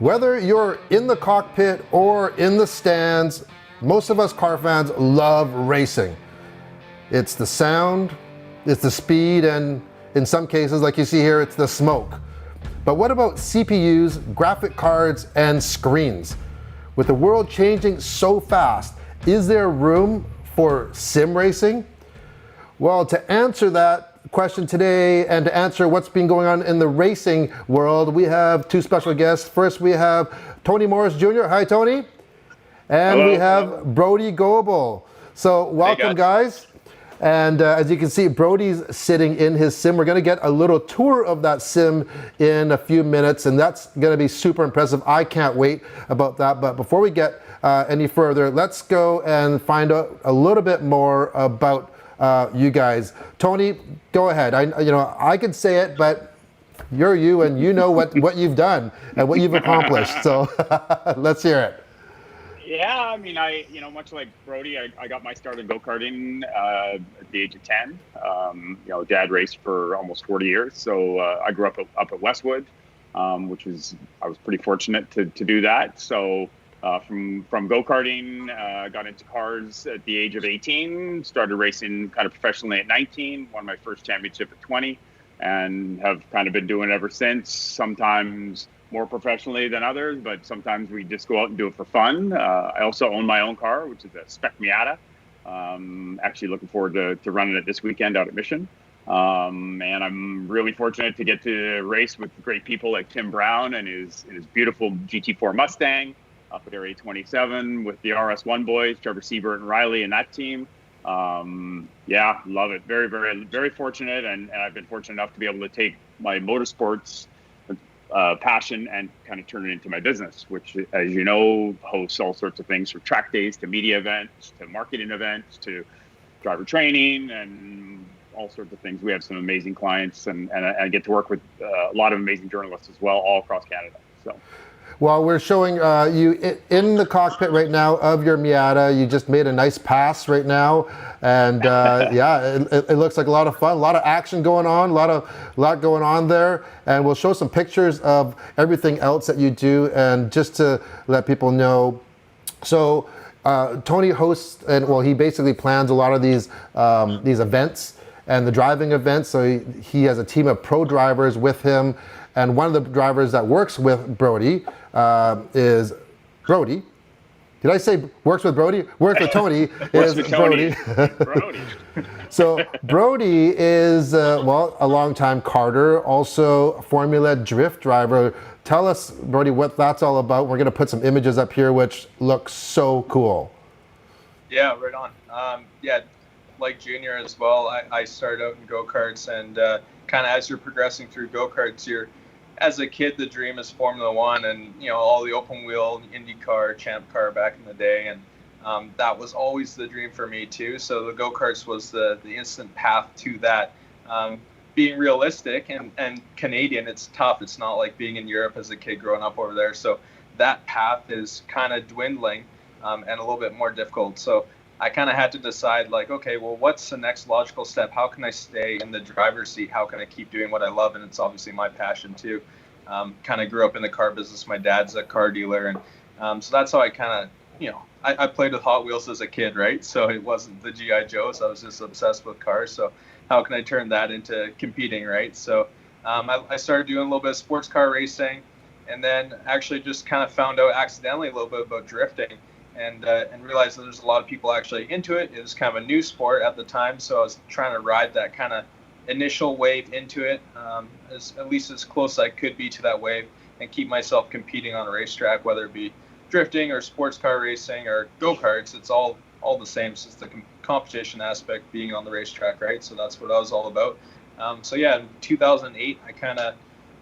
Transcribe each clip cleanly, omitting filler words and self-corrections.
Whether you're in the cockpit or in the stands, most of us car fans love racing. It's the sound, it's the speed, and in some cases, like you see here, it's the smoke. But what about CPUs, graphic cards, and screens? With the world changing so fast, is there room for sim racing? Well, to answer that question today and to answer what's been going on in the racing world, we have two special guests. First, we have Tony Morris Jr. Hi, Tony. And Hello. we have Brody Goble. So welcome, hey guys. And as you can see, Brody's sitting in his sim. We're going to get a little tour of that sim in a few minutes, and that's going to be super impressive. I can't wait about that. But before we get any further, let's go and find out a little bit more about you guys. Tony, go ahead. I could say it, but you're you, and you know what you've done and what you've accomplished. So let's hear it. Yeah, I mean, much like Brody, I got my start in go-karting at the age of 10. Dad raced for almost 40 years. So I grew up at Westwood, I was pretty fortunate to do that. So from go-karting, got into cars at the age of 18, started racing kind of professionally at 19, won my first championship at 20, and have kind of been doing it ever since, sometimes more professionally than others, but sometimes we just go out and do it for fun. I also own my own car, which is a spec Miata. Actually looking forward to running it this weekend out at Mission. And I'm really fortunate to get to race with great people like Tim Brown and his beautiful GT4 Mustang up at Area 27 with the RS1 boys, Trevor Siebert and Riley and that team. Yeah, love it. Very, very, very fortunate. And I've been fortunate enough to be able to take my motorsports passion and kind of turn it into my business, which, as you know, hosts all sorts of things from track days to media events to marketing events to driver training and all sorts of things. We have some amazing clients, and I get to work with a lot of amazing journalists as well, all across Canada. So. Well, we're showing you in the cockpit right now of your Miata. You just made a nice pass right now, and yeah, it looks like a lot of fun, a lot of action going on, a lot going on there. And we'll show some pictures of everything else that you do, and just to let people know. So Tony hosts, and well, he basically plans a lot of these events and the driving events. So he has a team of pro drivers with him. And one of the drivers that works with Brody is Brody. Did I say works with Brody? Works with Tony is Brody. Brody. So Brody is, a longtime karter, also a Formula Drift driver. Tell us, Brody, what that's all about. We're going to put some images up here, which look so cool. Yeah, right on. Yeah, like Junior as well, I started out in go-karts, and kind of as you're progressing through go-karts, as a kid, the dream is Formula One and, all the open wheel, IndyCar, Champ Car back in the day. And that was always the dream for me too. So the go-karts was the instant path to that. Being realistic and Canadian, it's tough. It's not like being in Europe as a kid growing up over there. So that path is kind of dwindling and a little bit more difficult. So I kind of had to decide, like, okay, well, what's the next logical step? How can I stay in the driver's seat? How can I keep doing what I love? And it's obviously my passion too. Kind of grew up in the car business. My dad's a car dealer. And so that's how I kind of, I played with Hot Wheels as a kid, right? So it wasn't the G.I. Joes. I was just obsessed with cars. So how can I turn that into competing, right? So I started doing a little bit of sports car racing, and then actually just kind of found out accidentally a little bit about drifting. And realized that there's a lot of people actually into it. It was kind of a new sport at the time, so I was trying to ride that kind of initial wave into it, at least as close as I could be to that wave, and keep myself competing on a racetrack, whether it be drifting or sports car racing or go-karts. It's all the same. It's just the competition aspect being on the racetrack, right? So that's what I was all about. So yeah, in 2008, I kind of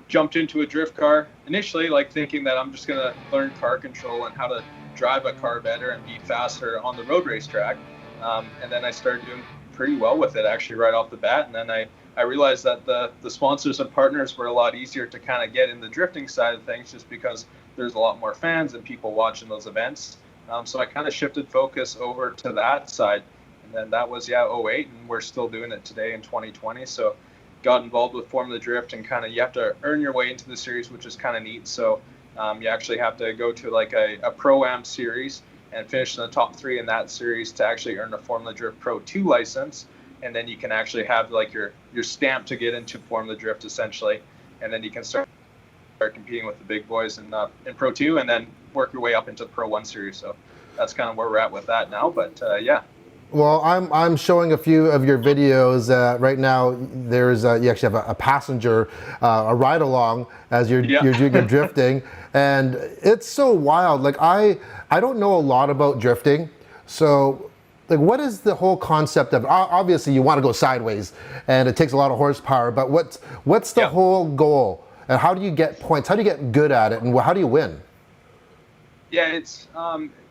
jumped into a drift car initially, like thinking that I'm just going to learn car control and how to drive a car better and be faster on the road racetrack. And then I started doing pretty well with it actually right off the bat. And then I realized that the sponsors and partners were a lot easier to kind of get in the drifting side of things, just because there's a lot more fans and people watching those events. So I kind of shifted focus over to that side. And then that was, 08, and we're still doing it today in 2020. So got involved with Formula Drift, and kind of you have to earn your way into the series, which is kind of neat. So You actually have to go to like a Pro-Am series and finish in the top 3 in that series to actually earn a Formula Drift Pro 2 license. And then you can actually have like your stamp to get into Formula Drift essentially. And then you can start competing with the big boys in Pro 2 and then work your way up into the Pro 1 series. So that's kind of where we're at with that now. But yeah. Well, I'm showing a few of your videos right now. There's you actually have a passenger, a ride along as you're doing your drifting, and it's so wild. Like I don't know a lot about drifting, so like what is the whole concept of? Obviously, you want to go sideways, and it takes a lot of horsepower. But what's the whole goal, and how do you get points? How do you get good at it, and how do you win? Yeah, it's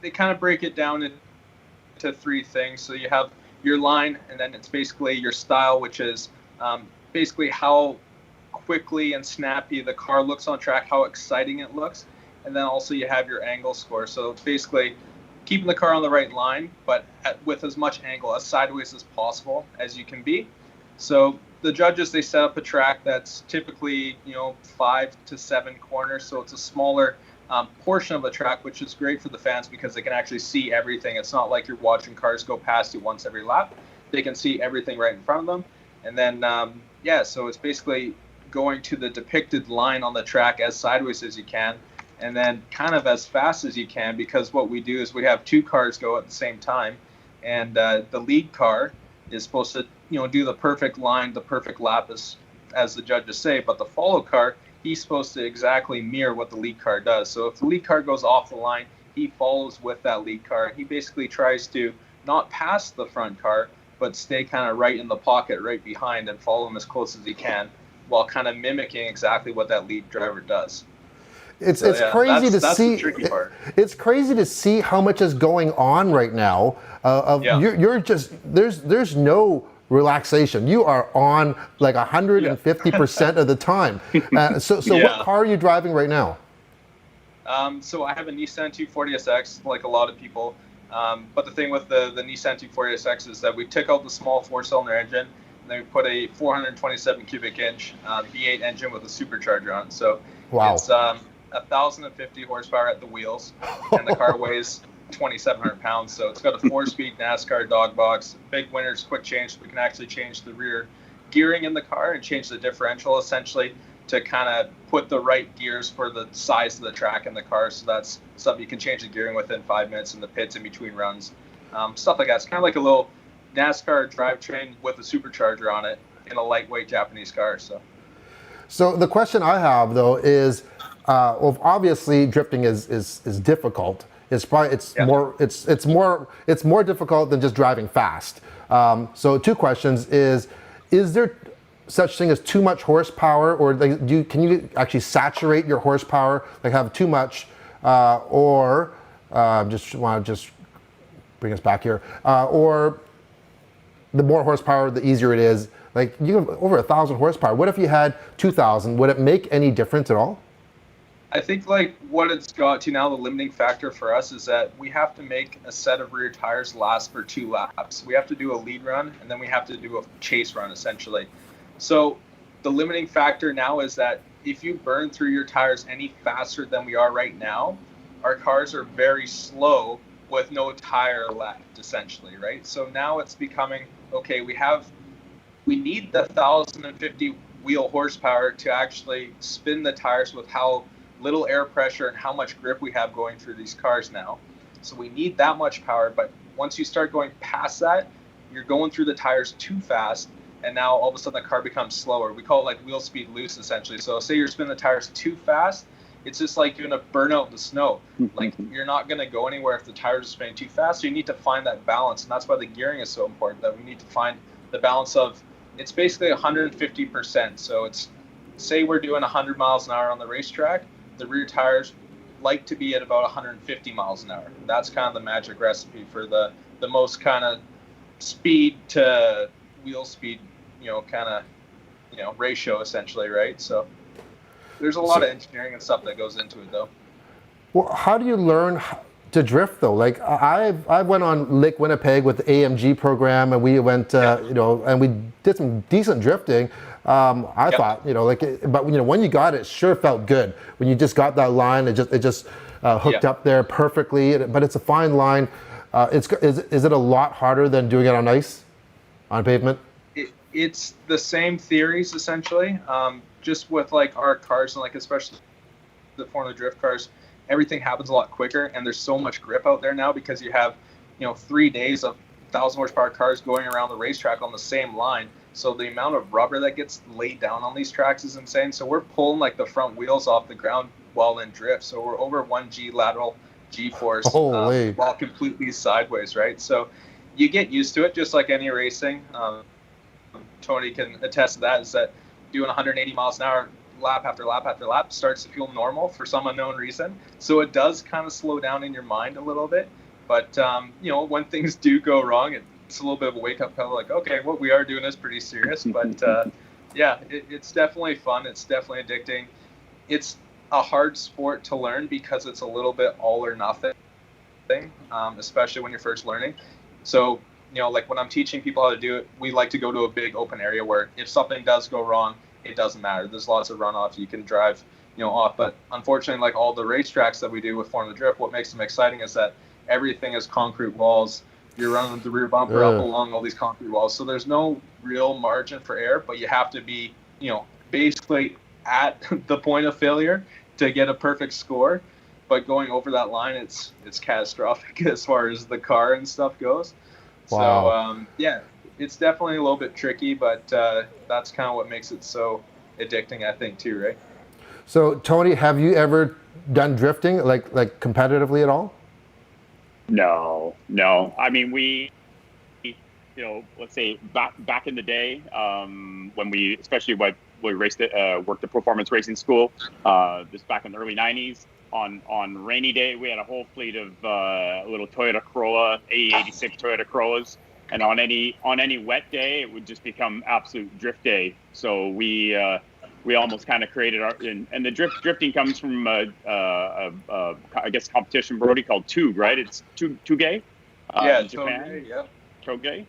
they kind of break it down into 3 things. So you have your line, and then it's basically your style, which is basically how quickly and snappy the car looks on track, how exciting it looks, and then also you have your angle score. So it's basically keeping the car on the right line, but with as much angle, as sideways as possible as you can be. So the judges, they set up a track that's typically 5 to 7 corners, so it's a smaller portion of the track, which is great for the fans because they can actually see everything. It's not like you're watching cars go past you once every lap. They can see everything right in front of them. And then, so it's basically going to the depicted line on the track as sideways as you can, and then kind of as fast as you can, because what we do is we have 2 cars go at the same time, and the lead car is supposed to do the perfect line, the perfect lap, as the judges say, but the follow car, he's supposed to exactly mirror what the lead car does. So if the lead car goes off the line, he follows with that lead car. He basically tries to not pass the front car, but stay kind of right in the pocket, right behind, and follow him as close as he can, while kind of mimicking exactly what that lead driver does. It's crazy to see. The tricky part. It's crazy to see how much is going on right now. You're just there's no relaxation. You are on like 150% of the time. So what car are you driving right now? So I have a Nissan 240SX, like a lot of people. But the thing with the Nissan 240SX is that we took out the small 4-cylinder engine, and then we put a 427 cubic inch V8 engine with a supercharger on it. So it's 1,050 horsepower at the wheels, and the car weighs 2,700 pounds. So it's got a 4-speed NASCAR dog box, big winner's quick change. So we can actually change the rear gearing in the car and change the differential essentially to kind of put the right gears for the size of the track in the car. So that's something you can change the gearing within 5 minutes in the pits in between runs. Stuff like that. It's kind of like a little NASCAR drivetrain with a supercharger on it in a lightweight Japanese car. So the question I have though is, obviously drifting is difficult. It's more difficult than just driving fast. So 2 questions: is there such thing as too much horsepower, or can you actually saturate your horsepower, like have too much, or just want to bring us back here, or the more horsepower, the easier it is. Like you have over 1,000 horsepower. What if you had 2,000? Would it make any difference at all? I think like what it's got to now, the limiting factor for us is that we have to make a set of rear tires last for 2 laps. We have to do a lead run, and then we have to do a chase run essentially. So the limiting factor now is that if you burn through your tires any faster than we are right now, our cars are very slow with no tire left essentially, right? So now it's becoming, okay, we need the 1,050 wheel horsepower to actually spin the tires with how little air pressure and how much grip we have going through these cars now. So we need that much power, but once you start going past that, you're going through the tires too fast, and now all of a sudden the car becomes slower. We call it like wheel speed loose essentially. So say you're spinning the tires too fast, it's just like doing a burnout in the snow. Like you're not going to go anywhere if the tires are spinning too fast. So you need to find that balance, and that's why the gearing is so important, that we need to find the balance of, it's basically 150%. So it's, say we're doing 100 miles an hour on the racetrack, the rear tires like to be at about 150 miles an hour. That's kind of the magic recipe for the most kind of speed to wheel speed, ratio essentially, right? So there's a lot of engineering and stuff that goes into it though. Well, how do you learn to drift though? Like I went on Lake Winnipeg with the AMG program, and we went, and we did some decent drifting. I thought, but when you got it, sure felt good. When you just got that line, it just hooked up there perfectly. But it's a fine line. Is it a lot harder than doing it on ice, on pavement? It's the same theories essentially. Just with like our cars and like especially the Formula Drift cars, everything happens a lot quicker, and there's so much grip out there now because you have 3 days of 1,000 horsepower cars going around the racetrack on the same line. So the amount of rubber that gets laid down on these tracks is insane. So we're pulling like the front wheels off the ground while in drift. So we're over 1G lateral G-force while completely sideways, right? So you get used to it, just like any racing. Tony can attest to that, is that doing 180 miles an hour lap after lap after lap starts to feel normal for some unknown reason. So it does kind of slow down in your mind a little bit. But, when things do go wrong, it's a little bit of a wake-up call, like, okay, what we are doing is pretty serious. But, it's definitely fun. It's definitely addicting. It's a hard sport to learn because it's a little bit all or nothing, especially when you're first learning. So, like when I'm teaching people how to do it, we like to go to a big open area where if something does go wrong, it doesn't matter. There's lots of runoff. You can drive, off. But unfortunately, like all the racetracks that we do with Formula Drift, what makes them exciting is that everything is concrete walls. You're running the rear bumper up along all these concrete walls. So there's no real margin for error, but you have to be, basically at the point of failure to get a perfect score. But going over that line, it's catastrophic as far as the car and stuff goes. Wow. So, it's definitely a little bit tricky, but that's kind of what makes it so addicting, I think, too, right? So, Tony, have you ever done drifting, like competitively at all? No. I mean, we, let's say back in the day, when we, especially when we worked at performance racing school, this back in the early 90s, on rainy day, we had a whole fleet of little Toyota Corolla, A86 Toyota Corollas. And on any wet day, it would just become absolute drift day. So we almost kind of created and the drifting comes from I guess competition, Brody, called Tug, right? It's Tugay. In Japan. Tugay.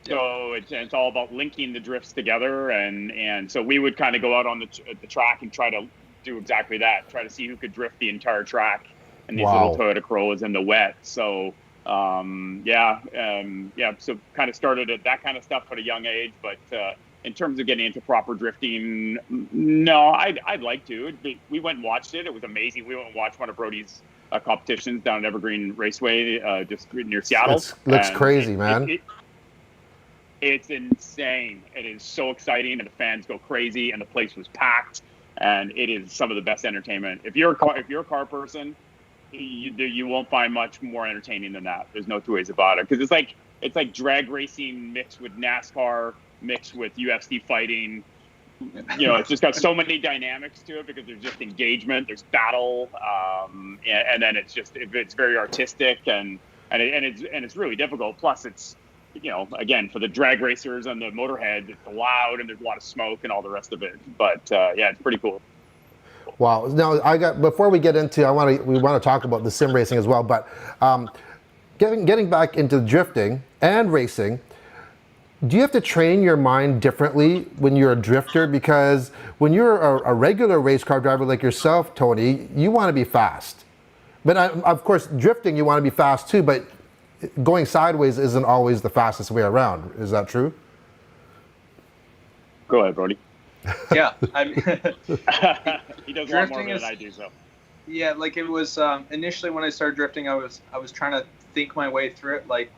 So it's all about linking the drifts together, and so we would kind of go out on the track and try to do exactly that. Try to see who could drift the entire track and these little Toyota Corollas in the wet. So. So kind of started at that kind of stuff at a young age, but in terms of getting into proper drifting, no, I'd like to. We went and watched it. It was amazing. We went and watched one of Brody's competitions down at Evergreen Raceway, just near Seattle. Looks crazy, man. It's insane. It is so exciting, and the fans go crazy, and the place was packed, and it is some of the best entertainment. If you're a car person, you won't find much more entertaining than that. There's no two ways about it, because it's like drag racing mixed with NASCAR mixed with UFC fighting. It's just got so many dynamics to it, because there's just engagement, there's battle, and then it's very artistic, and it's really difficult. Plus, it's again, for the drag racers and the motorhead, it's loud and there's a lot of smoke and all the rest of it. But it's pretty cool. Wow. Now, before we get into, we want to talk about the sim racing as well, but getting back into drifting and racing, do you have to train your mind differently when you're a drifter? Because when you're a regular race car driver like yourself, Tony, you want to be fast. But of course, drifting, you want to be fast too, but going sideways isn't always the fastest way around. Is that true? Go ahead, Brody. Yeah, I mean, he does a lot more than I do. So yeah, like it was initially when I started drifting, I was trying to think my way through it, like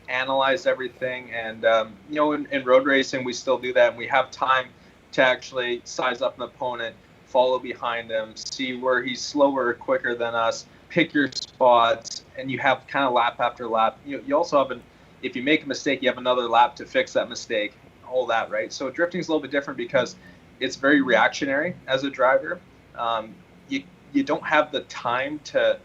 analyze everything, and in road racing we still do that, and we have time to actually size up an opponent, follow behind him, see where he's slower or quicker than us, pick your spots, and you have kind of lap after lap. You also have if you make a mistake, you have another lap to fix that mistake, all that, right? So drifting is a little bit different because it's very reactionary as a driver. You don't have the time to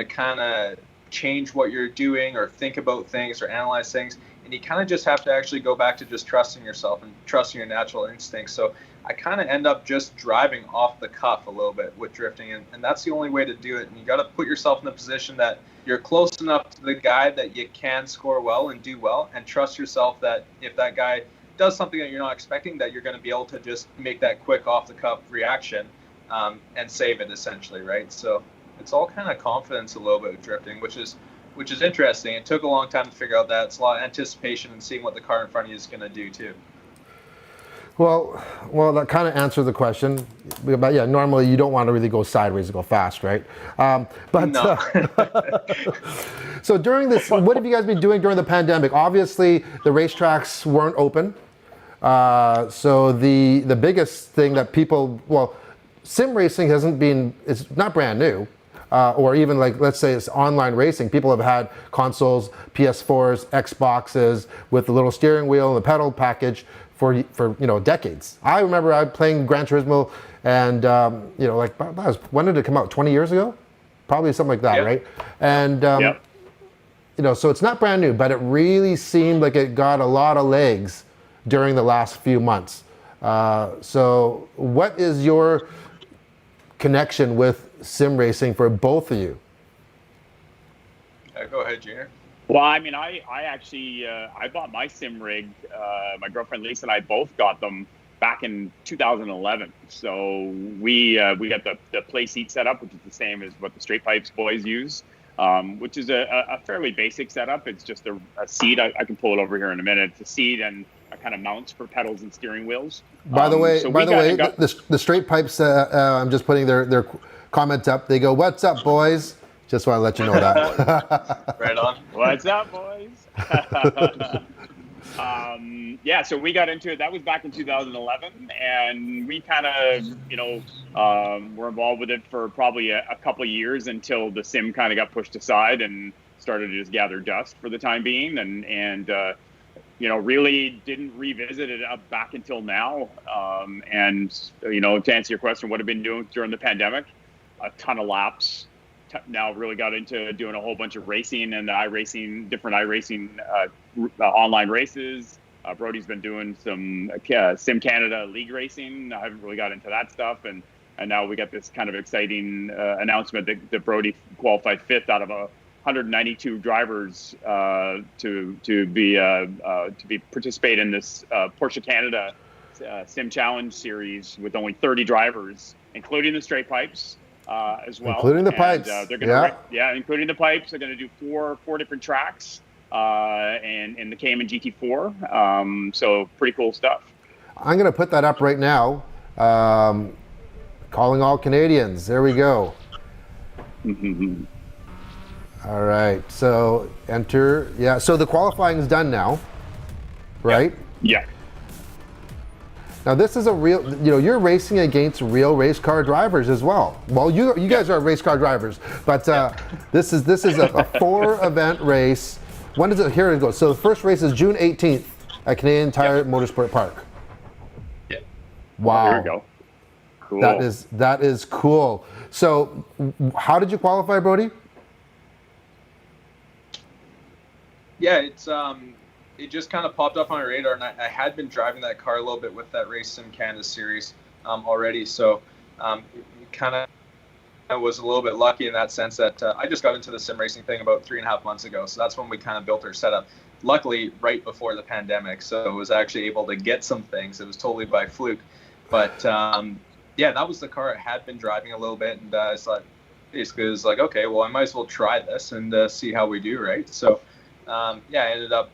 kind of change what you're doing or think about things or analyze things, and you kind of just have to actually go back to just trusting yourself and trusting your natural instincts. So I kind of end up just driving off the cuff a little bit with drifting, and that's the only way to do it. And you got to put yourself in a position that you're close enough to the guy that you can score well and do well, and trust yourself that if that guy does something that you're not expecting, that you're going to be able to just make that quick off the cuff reaction and save it essentially, right? So it's all kind of confidence a little bit with drifting, which is interesting. It took a long time to figure out that. It's a lot of anticipation and seeing what the car in front of you is going to do too. Well, that kind of answers the question. But yeah, normally you don't want to really go sideways and go fast, right? No. So during this, what have you guys been doing during the pandemic? Obviously, the racetracks weren't open. So the biggest thing that sim racing it's not brand new. Or even like, let's say it's online racing. People have had consoles, PS4s, Xboxes with the little steering wheel and the pedal package for decades. I remember I playing Gran Turismo and when did it come out? 20 years ago? Probably something like that, right? And so it's not brand new, but it really seemed like it got a lot of legs during the last few months. So what is your connection with sim racing for both of you? Go ahead, Junior. Well, I mean, I actually I bought my sim rig. My girlfriend Lisa and I both got them back in 2011. So we got the play seat setup, which is the same as what the Straight Pipes boys use, which is a fairly basic setup. It's just a seat. I can pull it over here in a minute. It's a seat and a kind of mounts for pedals and steering wheels. By the way, the Straight Pipes. I'm just putting their comment up. They go, "What's up, boys?" Just want to let you know that. Right on. What's up, boys? So we got into it. That was back in 2011, and we kind of, were involved with it for probably a couple of years until the sim kind of got pushed aside and started to just gather dust for the time being, and really didn't revisit it up back until now. To answer your question, what I've been doing during the pandemic, a ton of laps. Now really got into doing a whole bunch of racing and different iRacing online races. Brody's been doing some Sim Canada League racing. I haven't really got into that stuff, and now we got this kind of exciting announcement that Brody qualified 5th out of 192 drivers to participate in this Porsche Canada Sim Challenge series with only 30 drivers, including the Straight Pipes. As well, including the pipes. They're gonna including the pipes. They're going to do four different tracks, and in the Cayman GT4. So pretty cool stuff. I'm going to put that up right now. Calling all Canadians. There we go. All right. So enter. Yeah. So the qualifying is done now, right? Yeah. Now this is a real, you're racing against real race car drivers as well. Well, you guys are race car drivers, but this is a 4-event race. When does it? Here it goes. So the first race is June 18th at Canadian Tire Motorsport Park. Yeah. Wow. There we go. Cool. That is cool. So how did you qualify, Brody? Yeah, it just kind of popped up on my radar, and I had been driving that car a little bit with that Race Sim Canada series already, so it kind of was a little bit lucky in that sense that I just got into the sim racing thing about 3.5 months ago, so that's when we kind of built our setup. Luckily, right before the pandemic, so I was actually able to get some things. It was totally by fluke, but that was the car I had been driving a little bit, and I thought, basically, it was like, okay, well, I might as well try this and see how we do, right? So. I ended up,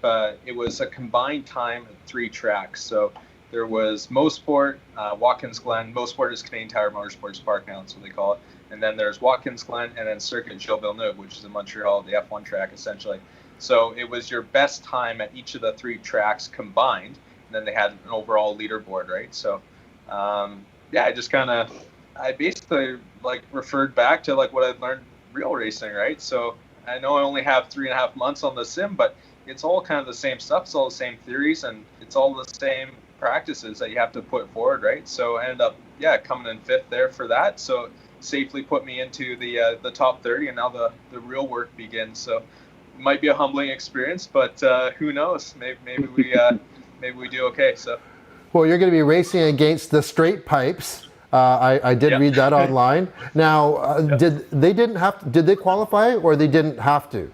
it was a combined time of 3 tracks. So there was Mosport, Watkins Glen. Mosport is Canadian Tire Motorsports Park now, that's what they call it. And then there's Watkins Glen, and then Circuit Gilles Villeneuve, which is in Montreal, the F1 track essentially. So it was your best time at each of the 3 tracks combined. And then they had an overall leaderboard, right? So, I just I basically referred back to what I'd learned real racing, right? So I know I only have 3.5 months on the sim, but it's all kind of the same stuff. It's all the same theories, and it's all the same practices that you have to put forward, right? So I ended up, coming in 5th there for that. So safely put me into the top 30, and now the real work begins. So it might be a humbling experience, but who knows? Maybe we do okay. So. Well, you're going to be racing against the straight pipes. I did read that online. Now, did they qualify or they didn't have to?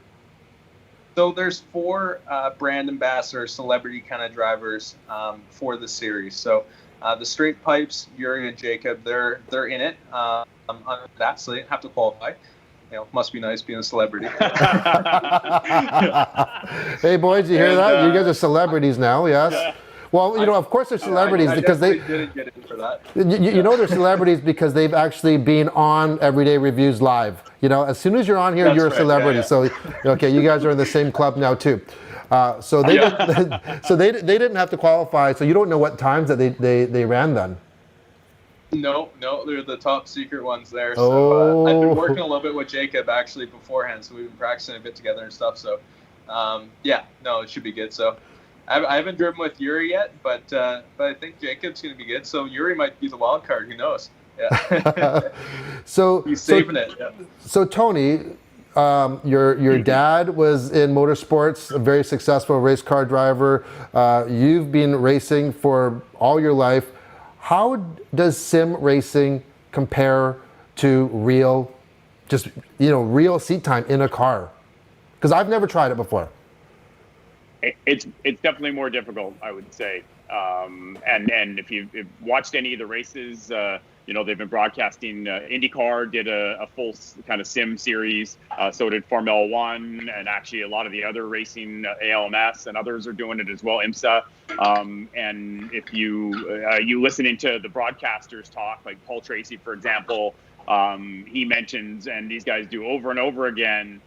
So there's 4 brand ambassador celebrity kind of drivers for the series. So the straight pipes, Yuri and Jacob, they're in it on that, so they didn't have to qualify. Must be nice being a celebrity. Hey boys, you hear that? You guys are celebrities now, yes? Well, of course they're celebrities because they didn't get in for that. They're celebrities because they've actually been on Everyday Reviews Live. As soon as you're on here, you're a celebrity. So, okay, you guys are in the same club now too. So they they didn't have to qualify. So you don't know what times that they ran then. No, they're the top secret ones there. So I've been working a little bit with Jacob actually beforehand, so we've been practicing a bit together and stuff. So it should be good. So I haven't driven with Yuri yet, but I think Jacob's going to be good. So Yuri might be the wild card. Who knows? Yeah. So he's saving it. Yeah. So Tony, your dad was in motorsports, a very successful race car driver. You've been racing for all your life. How does sim racing compare to real seat time in a car? Because I've never tried it before. It's definitely more difficult, I would say. And if you've watched any of the races, they've been broadcasting. IndyCar did a full kind of sim series. So did Formula One, and actually a lot of the other racing, ALMS and others are doing it as well. IMSA. And if you listening to the broadcasters talk, like Paul Tracy, for example, he mentions, and these guys do over and over again,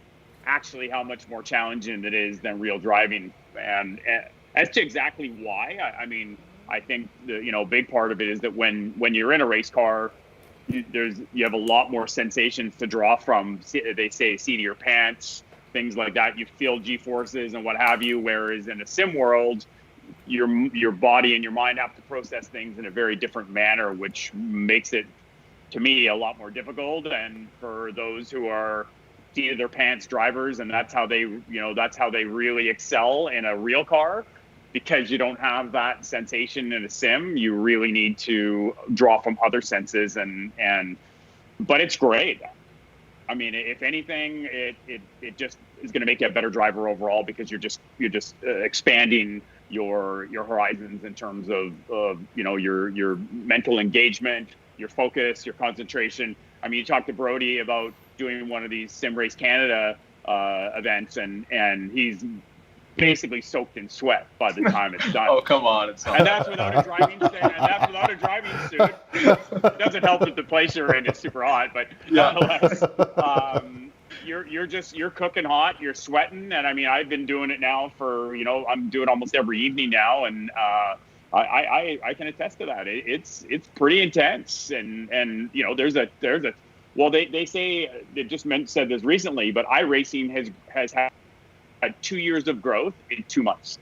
actually how much more challenging it is than real driving. And as to exactly why, I think the big part of it is that when you're in a race car, you have a lot more sensations to draw from. They say seat of your pants, things like that. You feel G-forces and what have you. Whereas in a sim world, your body and your mind have to process things in a very different manner, which makes it, to me, a lot more difficult. And for those who are seat of their pants drivers, and that's how they really excel in a real car. Because you don't have that sensation in a sim, you really need to draw from other senses, but it's great. If anything, it just is going to make you a better driver overall, because you're just expanding your horizons in terms of your mental engagement, your focus, your concentration. You talk to Brody about doing one of these Sim Race Canada events, and he's basically soaked in sweat by the time it's done. Oh, come on. And that's without a driving suit. It doesn't help that the place you're in is super hot, but nonetheless, you're cooking hot, you're sweating. And I've been doing it now for, I'm doing almost every evening now. And I can attest to that. It's pretty intense. And they say, they just said this recently, but iRacing has had 2 years of growth in 2 months.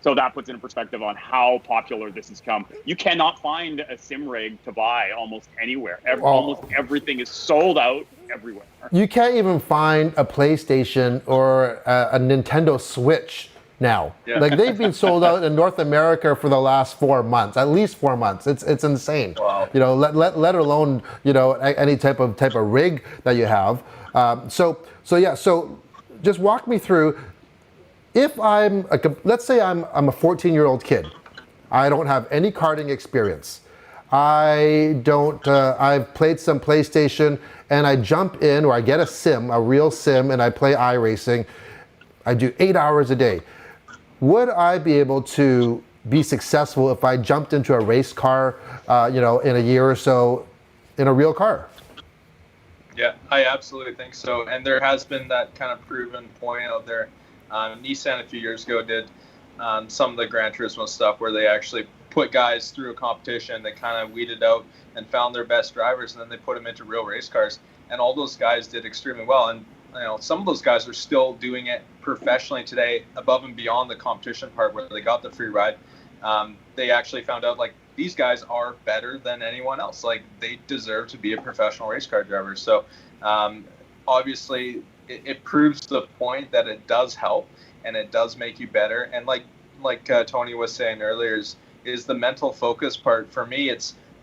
So that puts it in perspective on how popular this has come. You cannot find a sim rig to buy almost anywhere. Almost everything is sold out everywhere. You can't even find a PlayStation or a Nintendo Switch now. Yeah. Like, they've been sold out in North America for the last 4 months, at least 4 months. It's insane. Wow. Let alone any type of rig that you have. So just walk me through, if let's say I'm a 14-year-old kid. I don't have any karting experience. I've played some PlayStation, and I jump in, or I get a real sim, and I play iRacing. I do 8 hours a day. Would I be able to be successful if I jumped into a race car, in a year or so, in a real car? Yeah, I absolutely think so. And there has been that kind of proven point out there. Nissan a few years ago did some of the Gran Turismo stuff where they actually put guys through a competition that kind of weeded out and found their best drivers, and then they put them into real race cars. And all those guys did extremely well. And some of those guys are still doing it professionally today, above and beyond the competition part where they got the free ride. They actually found out, like, these guys are better than anyone else. Like, they deserve to be a professional race car driver. So obviously it proves the point that it does help and it does make you better. And like Tony was saying earlier, is is the mental focus part. For me,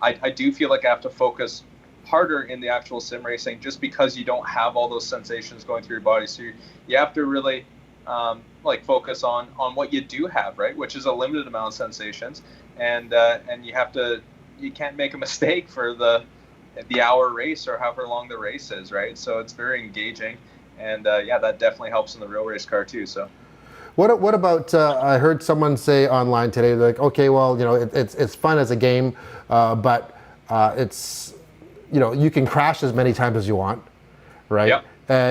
I do feel like I have to focus harder in the actual sim racing just because you don't have all those sensations going through your body. So you have to really like focus on what you do have, right? Which is a limited amount of sensations, and you can't make a mistake for the hour race or however long the race is, right? So it's very engaging, and yeah, that definitely helps in the real race car too. So. What about? I heard someone say online today, like, okay, well, you know, it's fun as a game, but it's, you know, you can crash as many times as you want, right? Yep.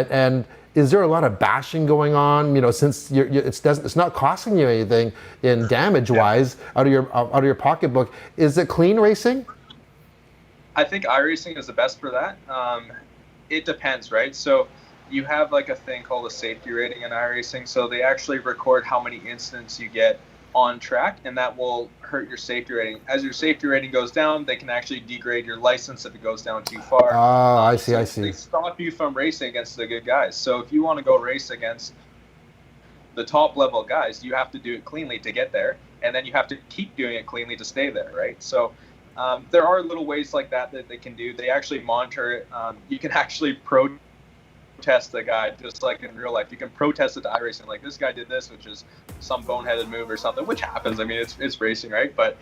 And is there a lot of bashing going on? You know, since it's not costing you anything in damage wise out of your pocketbook. Is it clean racing? I think iRacing is the best for that. It depends, right? So you have like a thing called a safety rating in iRacing. So they actually record how many incidents you get on track, and that will hurt your safety rating. As your safety rating goes down, they can actually degrade your license if it goes down too far. Oh, I see. They stop you from racing against the good guys. So if you want to go race against the top level guys, you have to do it cleanly to get there, and then you have to keep doing it cleanly to stay there, right? So there are little ways like that they can do. They actually monitor it. You can actually protest the guy, just like in real life. You can protest it to iRacing, like, this guy did this, which is some boneheaded move or something, which happens. I mean, it's racing, right? But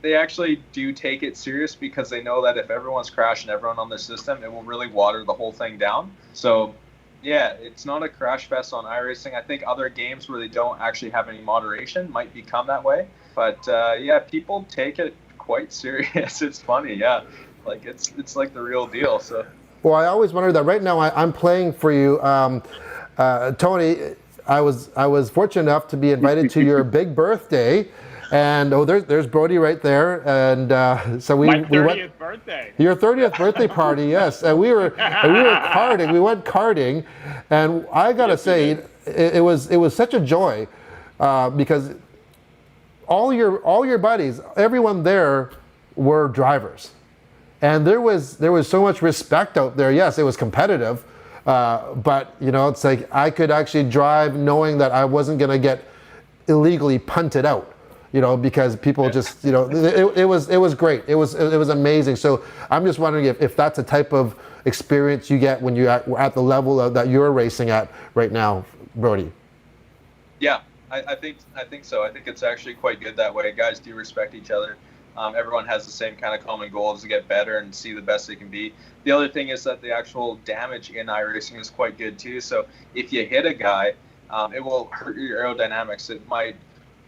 they actually do take it serious because they know that if everyone's crashing everyone on the system, it will really water the whole thing down. So yeah, it's not a crash fest on iRacing. I think other games where they don't actually have any moderation might become that way. But yeah, people take it quite serious. It's funny, yeah. Like it's like the real deal. So. Well, I always wondered that. Right now, I'm playing for you, Tony. I was fortunate enough to be invited to your big birthday, and there's Brody right there, and so we My 30th went. birthday. Your 30th birthday party, yes, and we were karting. We went karting, and I gotta say, it was such a joy because all your buddies, everyone there, were drivers. And there was so much respect out there. Yes, it was competitive, but you know, it's like I could actually drive knowing that I wasn't going to get illegally punted out. You know, because people just, you know, it was great. It was amazing. So I'm just wondering if that's a type of experience you get when you're at the level that you're racing at right now, Brody. Yeah, I think so. I think it's actually quite good that way. Guys do respect each other. Everyone has the same kind of common goals to get better and see the best they can be. The other thing is that the actual damage in iRacing is quite good too. So if you hit a guy, it will hurt your aerodynamics. It might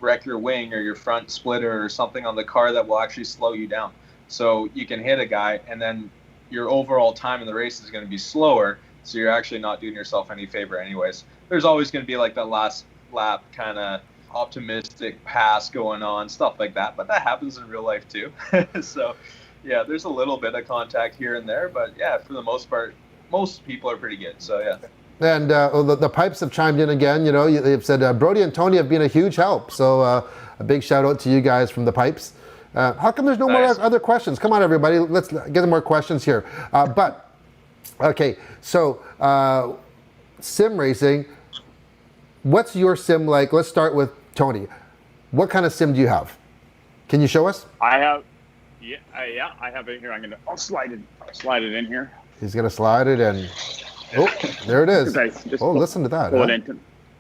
wreck your wing or your front splitter or something on the car that will actually slow you down. So you can hit a guy, and then your overall time in the race is going to be slower. So you're actually not doing yourself any favor anyways. There's always going to be like that last lap kind of optimistic pass going on, stuff like that, but that happens in real life too. So yeah, there's a little bit of contact here and there, but yeah, for the most part, most people are pretty good. So yeah. And the pipes have chimed in again. You know, they've said Brody and Tony have been a huge help. So a big shout out to you guys from the pipes. How come there's no more other questions? Come on, everybody, let's get some more questions here. But okay, so sim racing. What's your sim like? Let's start with Tony. What kind of sim do you have? Can you show us? I have, I have it here. I'll slide it in here. He's gonna slide it in. Oh, there it is. Oh, listen to that. Huh?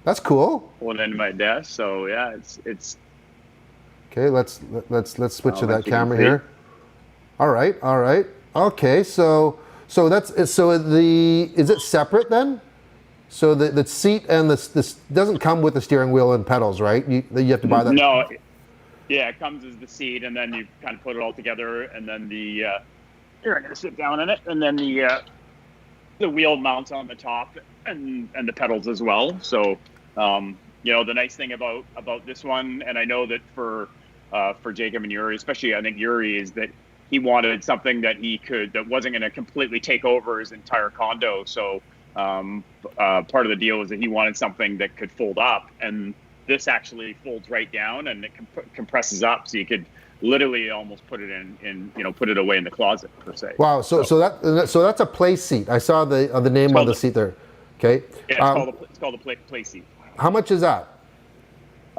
That's cool. Pull it into my desk. So yeah, it's. Okay, let's switch to that camera here. All right. Okay, so is it separate then? So the seat and this doesn't come with the steering wheel and pedals, right? You have to buy that. No, yeah, it comes as the seat, and then you kind of put it all together, and then here I'm gonna sit down in it, and then the wheel mounts on the top, and the pedals as well. So you know, the nice thing about this one, and I know that for Jacob and Yuri, especially I think Yuri, is that he wanted something that wasn't going to completely take over his entire condo. So part of the deal was that he wanted something that could fold up, and this actually folds right down and it compresses up, so you could literally almost put it in put it away in the closet per se. Wow, so that's a play seat. I saw the name on the seat there. Okay. Yeah, it's called a play seat. How much is that?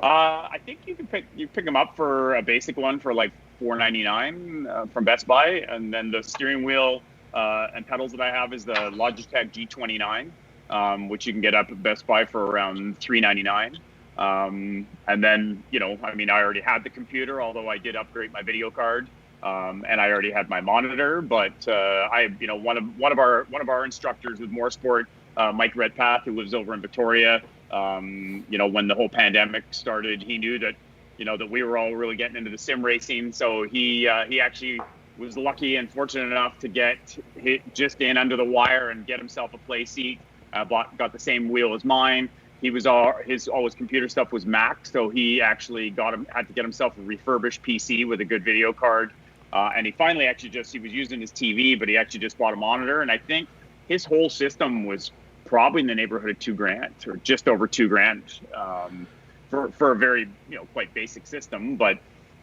I think you pick them up for a basic one for like $4.99 from Best Buy, and then the steering wheel and pedals that I have is the Logitech G29, which you can get up at Best Buy for around $3.99. And then, I mean, I already had the computer, although I did upgrade my video card, and I already had my monitor. But one of our instructors with More Sport, Mike Redpath, who lives over in Victoria. When the whole pandemic started, he knew that, that we were all really getting into the sim racing. So he actually was lucky and fortunate enough to get hit just in under the wire and get himself a play seat. Got the same wheel as mine. He was all his computer stuff was Mac, so he actually had to get himself a refurbished PC with a good video card. And he finally he was using his TV, but he actually just bought a monitor. And I think his whole system was probably in the neighborhood of $2,000 or just over $2,000 for a very quite basic system. But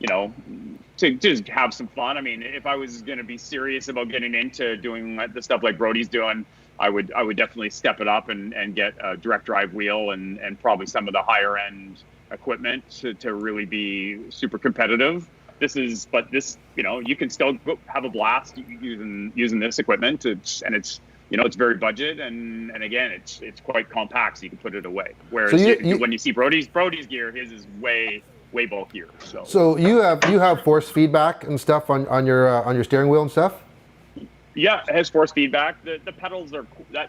to just have some fun. I mean, if I was going to be serious about getting into doing the stuff like Brody's doing, I would definitely step it up and get a direct drive wheel and probably some of the higher end equipment to really be super competitive. You can still have a blast using this equipment. It's very budget and again it's quite compact, so you can put it away. Whereas when you see Brody's gear, his is way bulkier. So you have force feedback and stuff on your steering wheel and stuff. Yeah, it has force feedback. The pedals are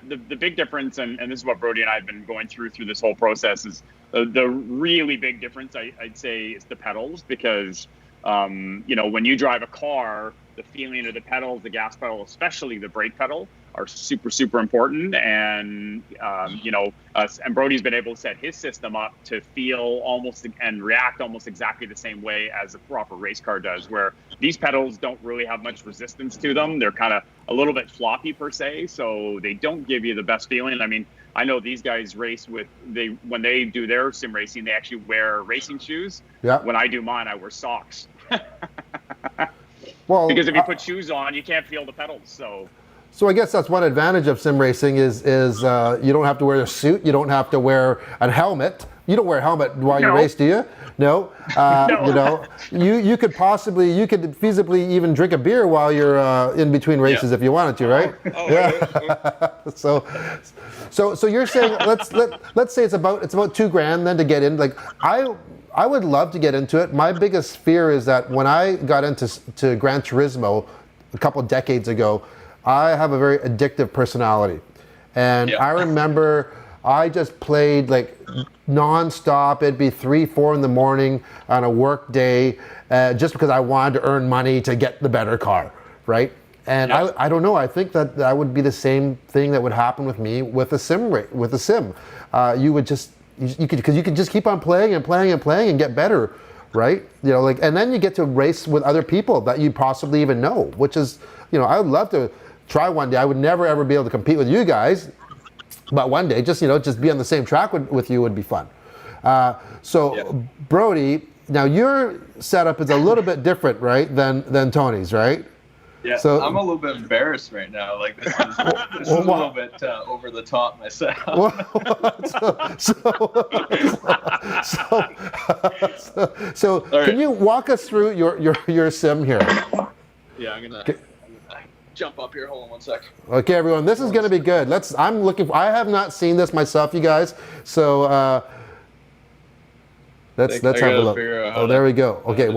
the big difference, and this is what Brody and I have been going through this whole process. Is the really big difference? I'd say is the pedals, because when you drive a car, the feeling of the pedals, the gas pedal, especially the brake pedal, are super important. And and Brody's been able to set his system up to feel almost and react almost exactly the same way as a proper race car does, where these pedals don't really have much resistance to them. They're kind of a little bit floppy per se, so they don't give you the best feeling. I mean, I know these guys race when they do their sim racing, they actually wear racing shoes. Yeah. When I do mine, I wear socks. Well, because if you put shoes on, you can't feel the pedals. So I guess that's one advantage of sim racing is you don't have to wear a suit. You don't have to wear a helmet. You don't wear a helmet while you race, do you? No. No. You could feasibly even drink a beer while you're in between races if you wanted to, right? So you're saying let's say it's about $2,000 then to get in. Like I would love to get into it. My biggest fear is that when I got into Gran Turismo a couple decades ago, I have a very addictive personality. And I remember I just played like nonstop. It'd be 3-4 in the morning on a work day, just because I wanted to earn money to get the better car, right? And I don't know. I think that would be the same thing that would happen with me with a sim. You could just keep on playing and get better, right? And then you get to race with other people that you possibly even know, which is, I would love to try one day. I would never ever be able to compete with you guys, but one day just be on the same track with you would be fun. Brody, now your setup is a little bit different, right, than Tony's, right? Yeah, so I'm a little bit embarrassed right now. Like this is a little bit over the top myself. So can you walk us through your sim here? Yeah, I'm gonna jump up here. Hold on 1 sec. Okay, everyone, this is gonna be good. I have not seen this myself, you guys. So let's have a look. Oh, there we go. Okay,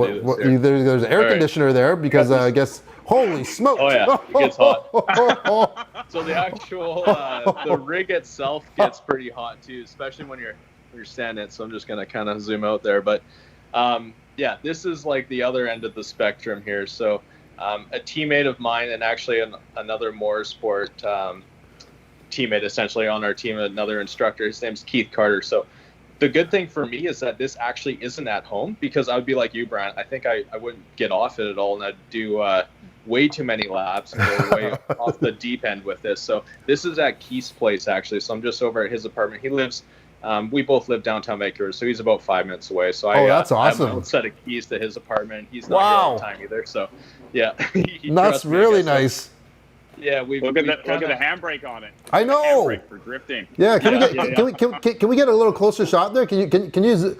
there's an air conditioner there because I guess. Holy smokes! Oh yeah, it gets hot. So the actual the rig itself gets pretty hot too, especially when you're standing. So I'm just gonna kind of zoom out there, but this is like the other end of the spectrum here. So a teammate of mine and actually another More Sport teammate essentially on our team, another instructor. His name's Keith Carter. So the good thing for me is that this actually isn't at home, because I would be like you, Brian. I think I wouldn't get off it at all, and I'd do way too many laps and go way off the deep end with this. So this is at Keith's place, actually. So I'm just over at his apartment. He lives, we both live downtown Vancouver, so he's about 5 minutes away. So that's awesome. I have my own set of keys to his apartment. He's not here all the time either. So yeah. That's really nice. Yeah, Look at the handbrake on it. I know. Handbrake for drifting. Yeah, can we get a little closer shot there? Can you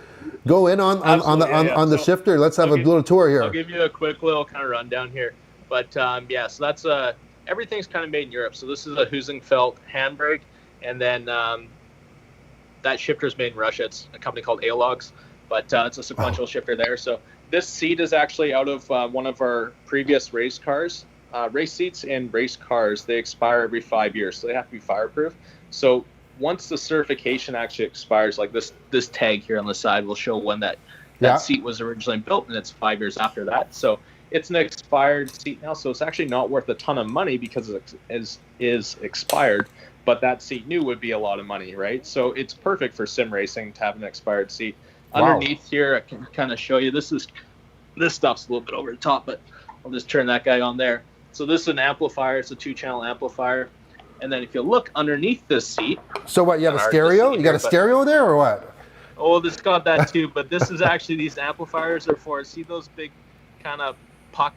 go in on the shifter? Let's have a little tour here. I'll give you a quick little kind of rundown here. But so that's everything's kind of made in Europe. So this is a Huizenfeld handbrake, and then that shifter is made in Russia. It's a company called Alogs, but it's a sequential shifter there. So this seat is actually out of one of our previous race cars. Race seats in race cars, they expire every 5 years, so they have to be fireproof. So once the certification actually expires, like this tag here on the side will show when that seat was originally built, and it's 5 years after that. So it's an expired seat now, so it's actually not worth a ton of money because it is expired, but that seat new would be a lot of money, right? So it's perfect for sim racing to have an expired seat. Wow. Underneath here, I can kind of show you, this stuff's a little bit over the top, but I'll just turn that guy on there. So this is an amplifier. It's a 2-channel amplifier. And then if you look underneath this seat. So what, you have a stereo? You got a stereo there or what? Oh, this got that too. But this is actually, these amplifiers are for, see those big kind of pod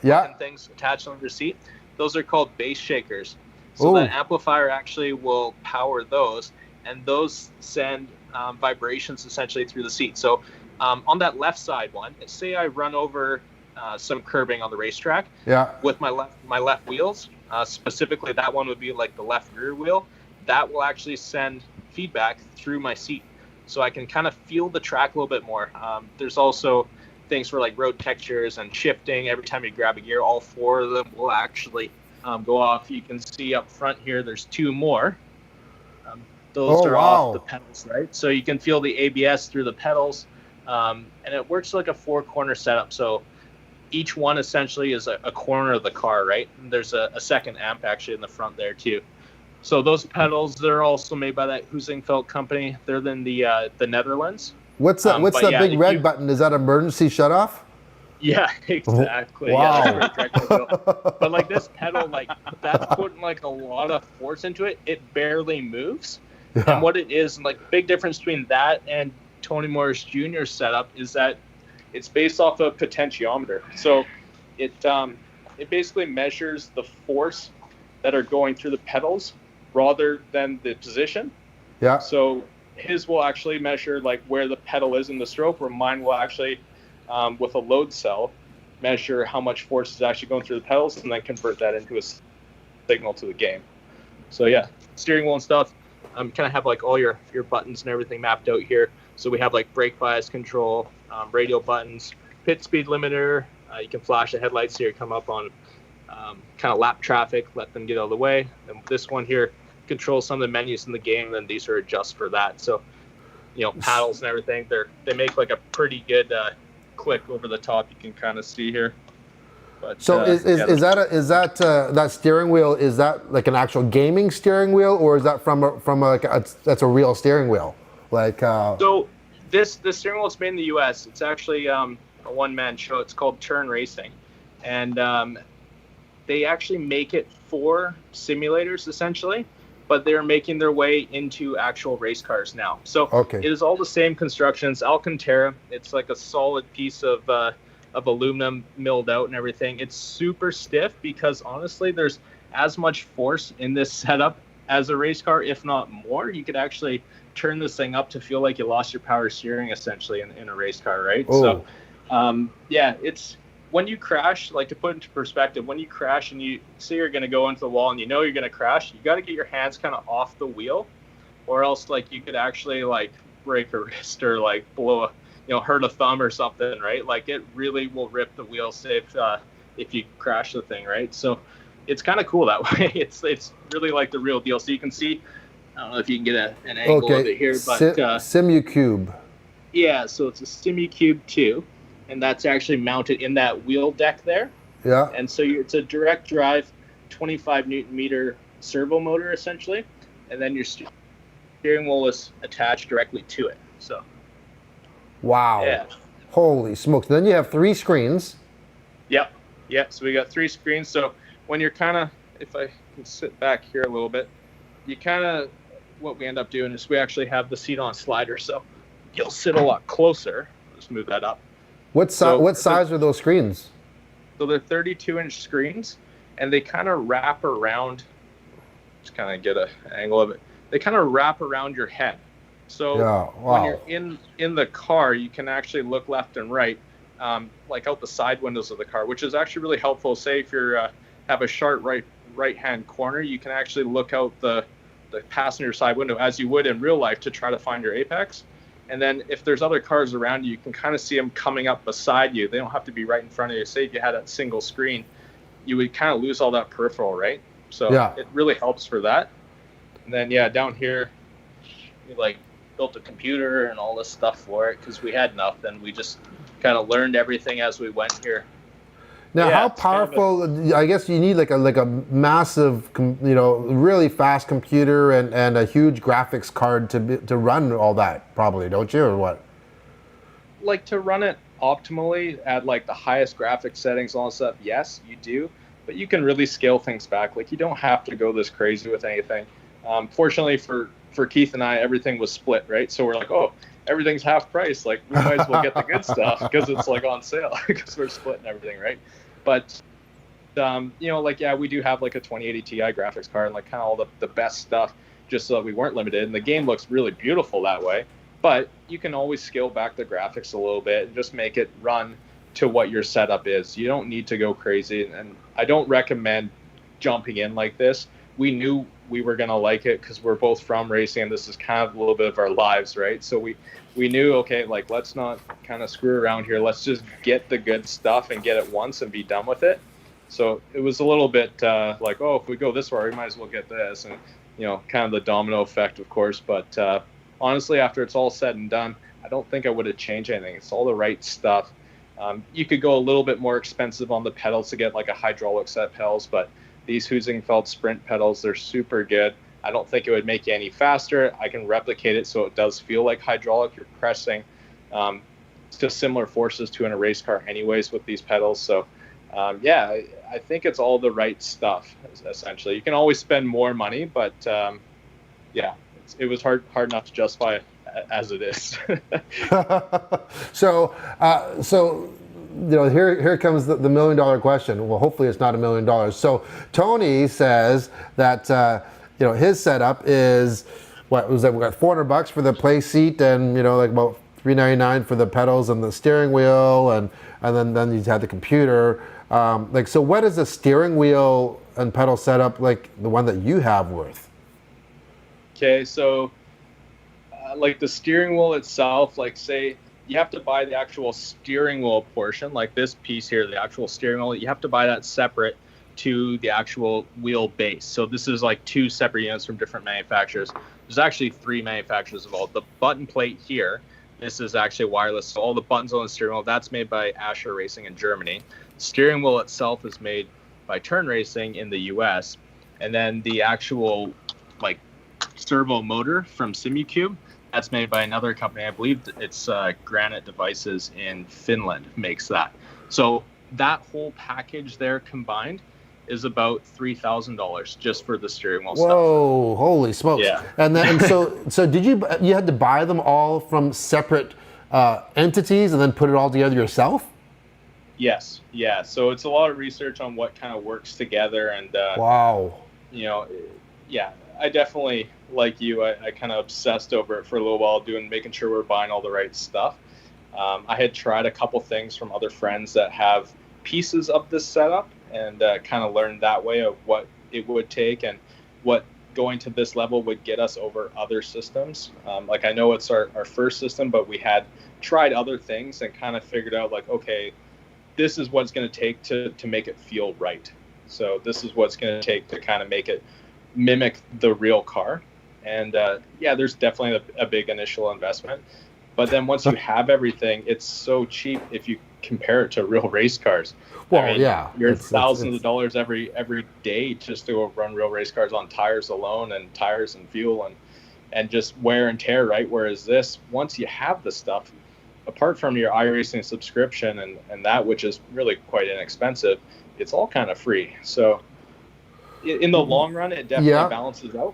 looking things attached on your seat? Those are called bass shakers. So that amplifier actually will power those. And those send vibrations essentially through the seat. So on that left side one, say I run over some curbing on the racetrack with my left wheels, specifically that one would be like the left rear wheel, that will actually send feedback through my seat, so I can kind of feel the track a little bit more. There's also things for like road textures and shifting. Every time you grab a gear, all 4 of them will actually go off. You can see up front here there's 2 more. Those are off the pedals, right? So you can feel the ABS through the pedals, and it works like a 4-corner setup. So each one essentially is a corner of the car, right? And there's a second amp actually in the front there too. So those pedals, they're also made by that Huizenfeld company. They're in the Netherlands. What's that big red button? Is that emergency shutoff? Yeah, exactly. Wow. Yeah, but like this pedal, like that's putting like a lot of force into it. It barely moves. Yeah. And what it is, like big difference between that and Tony Morris Jr.'s setup is that it's based off a potentiometer. So it basically measures the force that are going through the pedals rather than the position. Yeah. So his will actually measure like where the pedal is in the stroke, where mine will actually, with a load cell, measure how much force is actually going through the pedals and then convert that into a signal to the game. So yeah, steering wheel and stuff. Kind of have like all your buttons and everything mapped out here. So we have like brake bias control, radio buttons, pit speed limiter. You can flash the headlights here, come up on kind of lap traffic, let them get out of the way. And this one here controls some of the menus in the game, and these are just for that. So, paddles and everything, they make like a pretty good click over the top. You can kind of see here. But, so is that steering wheel? Is that like an actual gaming steering wheel, or is that that's a real steering wheel? So this steering wheel is made in the U.S. It's actually a one-man show. It's called Turn Racing, and they actually make it for simulators essentially, but they're making their way into actual race cars now. So it is all the same construction. It's Alcantara. It's like a solid piece of aluminum milled out and everything. It's super stiff because honestly, there's as much force in this setup as a race car, if not more. You could actually turn this thing up to feel like you lost your power steering essentially in a race car, right? Oh. So it's when you crash, like to put into perspective, when you crash and you say you're going to go into the wall and you know you're going to crash, you got to get your hands kind of off the wheel, or else like you could actually like break a wrist or like blow hurt a thumb or something, right? Like it really will rip the wheels if you crash the thing, right? So it's kind of cool that way. It's really like the real deal. So you can see, I don't know if you can get an angle of it here, but SimuCube. Yeah, so it's a SimuCube 2, and that's actually mounted in that wheel deck there. Yeah. And so it's a direct drive, 25 Newton meter servo motor essentially, and then your steering wheel is attached directly to it. So. Wow. Yeah. Holy smokes. Then you have 3 screens. Yep. So we got 3 screens. So when you're kind of, if I can sit back here a little bit, you kind of, what we end up doing is we actually have the seat on slider. So you'll sit a lot closer. Let's move that up. What size are those screens? So they're 32-inch screens. and they kind of wrap around. Just kind of get an angle of it. They kind of wrap around your head. So Yeah, when you're wow. in the car, you can actually look left and right, like out the side windows of the car, which is actually really helpful. Say if you're have a sharp right hand corner, you can actually look out the passenger side window as you would in real life to try to find your apex. And then if there's other cars around you, you can kind of see them coming up beside you. They don't have to be right in front of you. Say if you had a single screen, you would kind of lose all that peripheral, right? So Yeah. it really helps for that. And then yeah, down here, we like built a computer and all this stuff for it because we had nothing. We just kind of learned everything as we went here. Now, Yeah, how it's kind of powerful? I guess you need like a massive, really fast computer and a huge graphics card to run all that, probably, don't you, or what? like to run it optimally at like the highest graphic settings, all that stuff. Yes, you do, but you can really scale things back. Like you don't have to go this crazy with anything. Fortunately for Keith and I, everything was split, right? So we're like, oh, everything's half price. Like we might as well get the good stuff because it's like on sale because we're splitting everything, right? But like yeah, we do have like a 2080 Ti graphics card and like kind of all the best stuff, just so that we weren't limited. And the game looks really beautiful that way. But you can always scale back the graphics a little bit and just make it run to what your setup is. You don't need to go crazy, and I don't recommend jumping in like this. We knew we were gonna like it because we're both from racing, and this is kind of a little bit of our lives, right? So we knew, okay, like let's not kind of screw around here. Let's just get the good stuff and get it once and be done with it. So it was a little bit like, oh, if we go this way, we might as well get this, and kind of the domino effect, of course. But honestly, after it's all said and done, I don't think I would have changed anything. It's all the right stuff. You could go a little bit more expensive on the pedals to get like a hydraulic set pedals, but these Huizenfeld Sprint pedals, they're super good. I don't think it would make you any faster. I can replicate it so it does feel like hydraulic. You're pressing to similar forces to in a race car anyways with these pedals. So yeah, I think it's all the right stuff, essentially. You can always spend more money, but yeah, it was hard not to justify it as it is. So here comes the $1 million question. Well, hopefully it's not $1 million. So Tony says that his setup is what was that? We got $400 for the play seat, and like about $399 for the pedals and the steering wheel, and then you had the computer. So what is the steering wheel and pedal setup like the one that you have worth? Okay, so like the steering wheel itself, like say you have to buy the actual steering wheel portion, like this piece here, the actual steering wheel, you have to buy that separate to the actual wheel base. So this is like two separate units from different manufacturers. There's actually 3 manufacturers involved. The button plate here, this is actually wireless. So all the buttons on the steering wheel, that's made by Asher Racing in Germany. Steering wheel itself is made by Turn Racing in the US. And then the actual like servo motor from SimuCube, that's made by another company. I believe it's Granite Devices in Finland makes that. So that whole package there combined is about $3,000 just for the steering wheel stuff. Whoa, holy smokes. Yeah. And so did you had to buy them all from separate entities and then put it all together yourself? Yes. Yeah. So it's a lot of research on what kind of works together. And, wow. Yeah, I definitely, like you, I kind of obsessed over it for a little while, making sure we're buying all the right stuff. I had tried a couple things from other friends that have pieces of this setup and kind of learned that way of what it would take and what going to this level would get us over other systems. Like I know it's our first system, but we had tried other things and kind of figured out like, okay, this is what it's going to take to make it feel right. So this is what's going to take to kind of make it mimic the real car. And yeah, there's definitely a big initial investment. But then once you have everything, it's so cheap if you compare it to real race cars. Well, I mean, yeah, you're thousands of dollars every day just to run real race cars on tires alone and tires and fuel and just wear and tear, right? Whereas this, once you have the stuff, apart from your iRacing subscription and that, which is really quite inexpensive, it's all kind of free. So in the long run, it definitely balances out.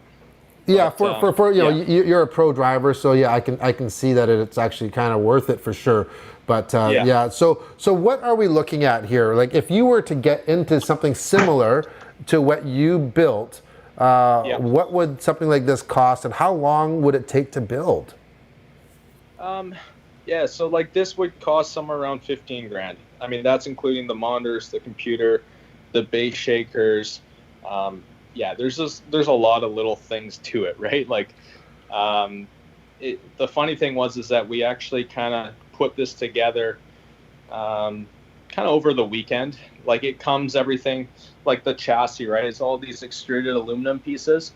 Yeah, But, for you know, yeah. you're a pro driver, so yeah, I can see that it's actually kind of worth it for sure. But Yeah. yeah, so what are we looking at here? Like, if you were to get into something similar to what you built, Yeah. what would something like this cost, and how long would it take to build? Yeah, so like this would cost somewhere around 15 grand. I mean, that's including the monitors, the computer, the base shakers. Yeah, there's a lot of little things to it, right? Like, um, the funny thing is that we actually kind of put this together, kind of over the weekend. Like it comes everything, like the chassis, right? It's all these extruded aluminum pieces.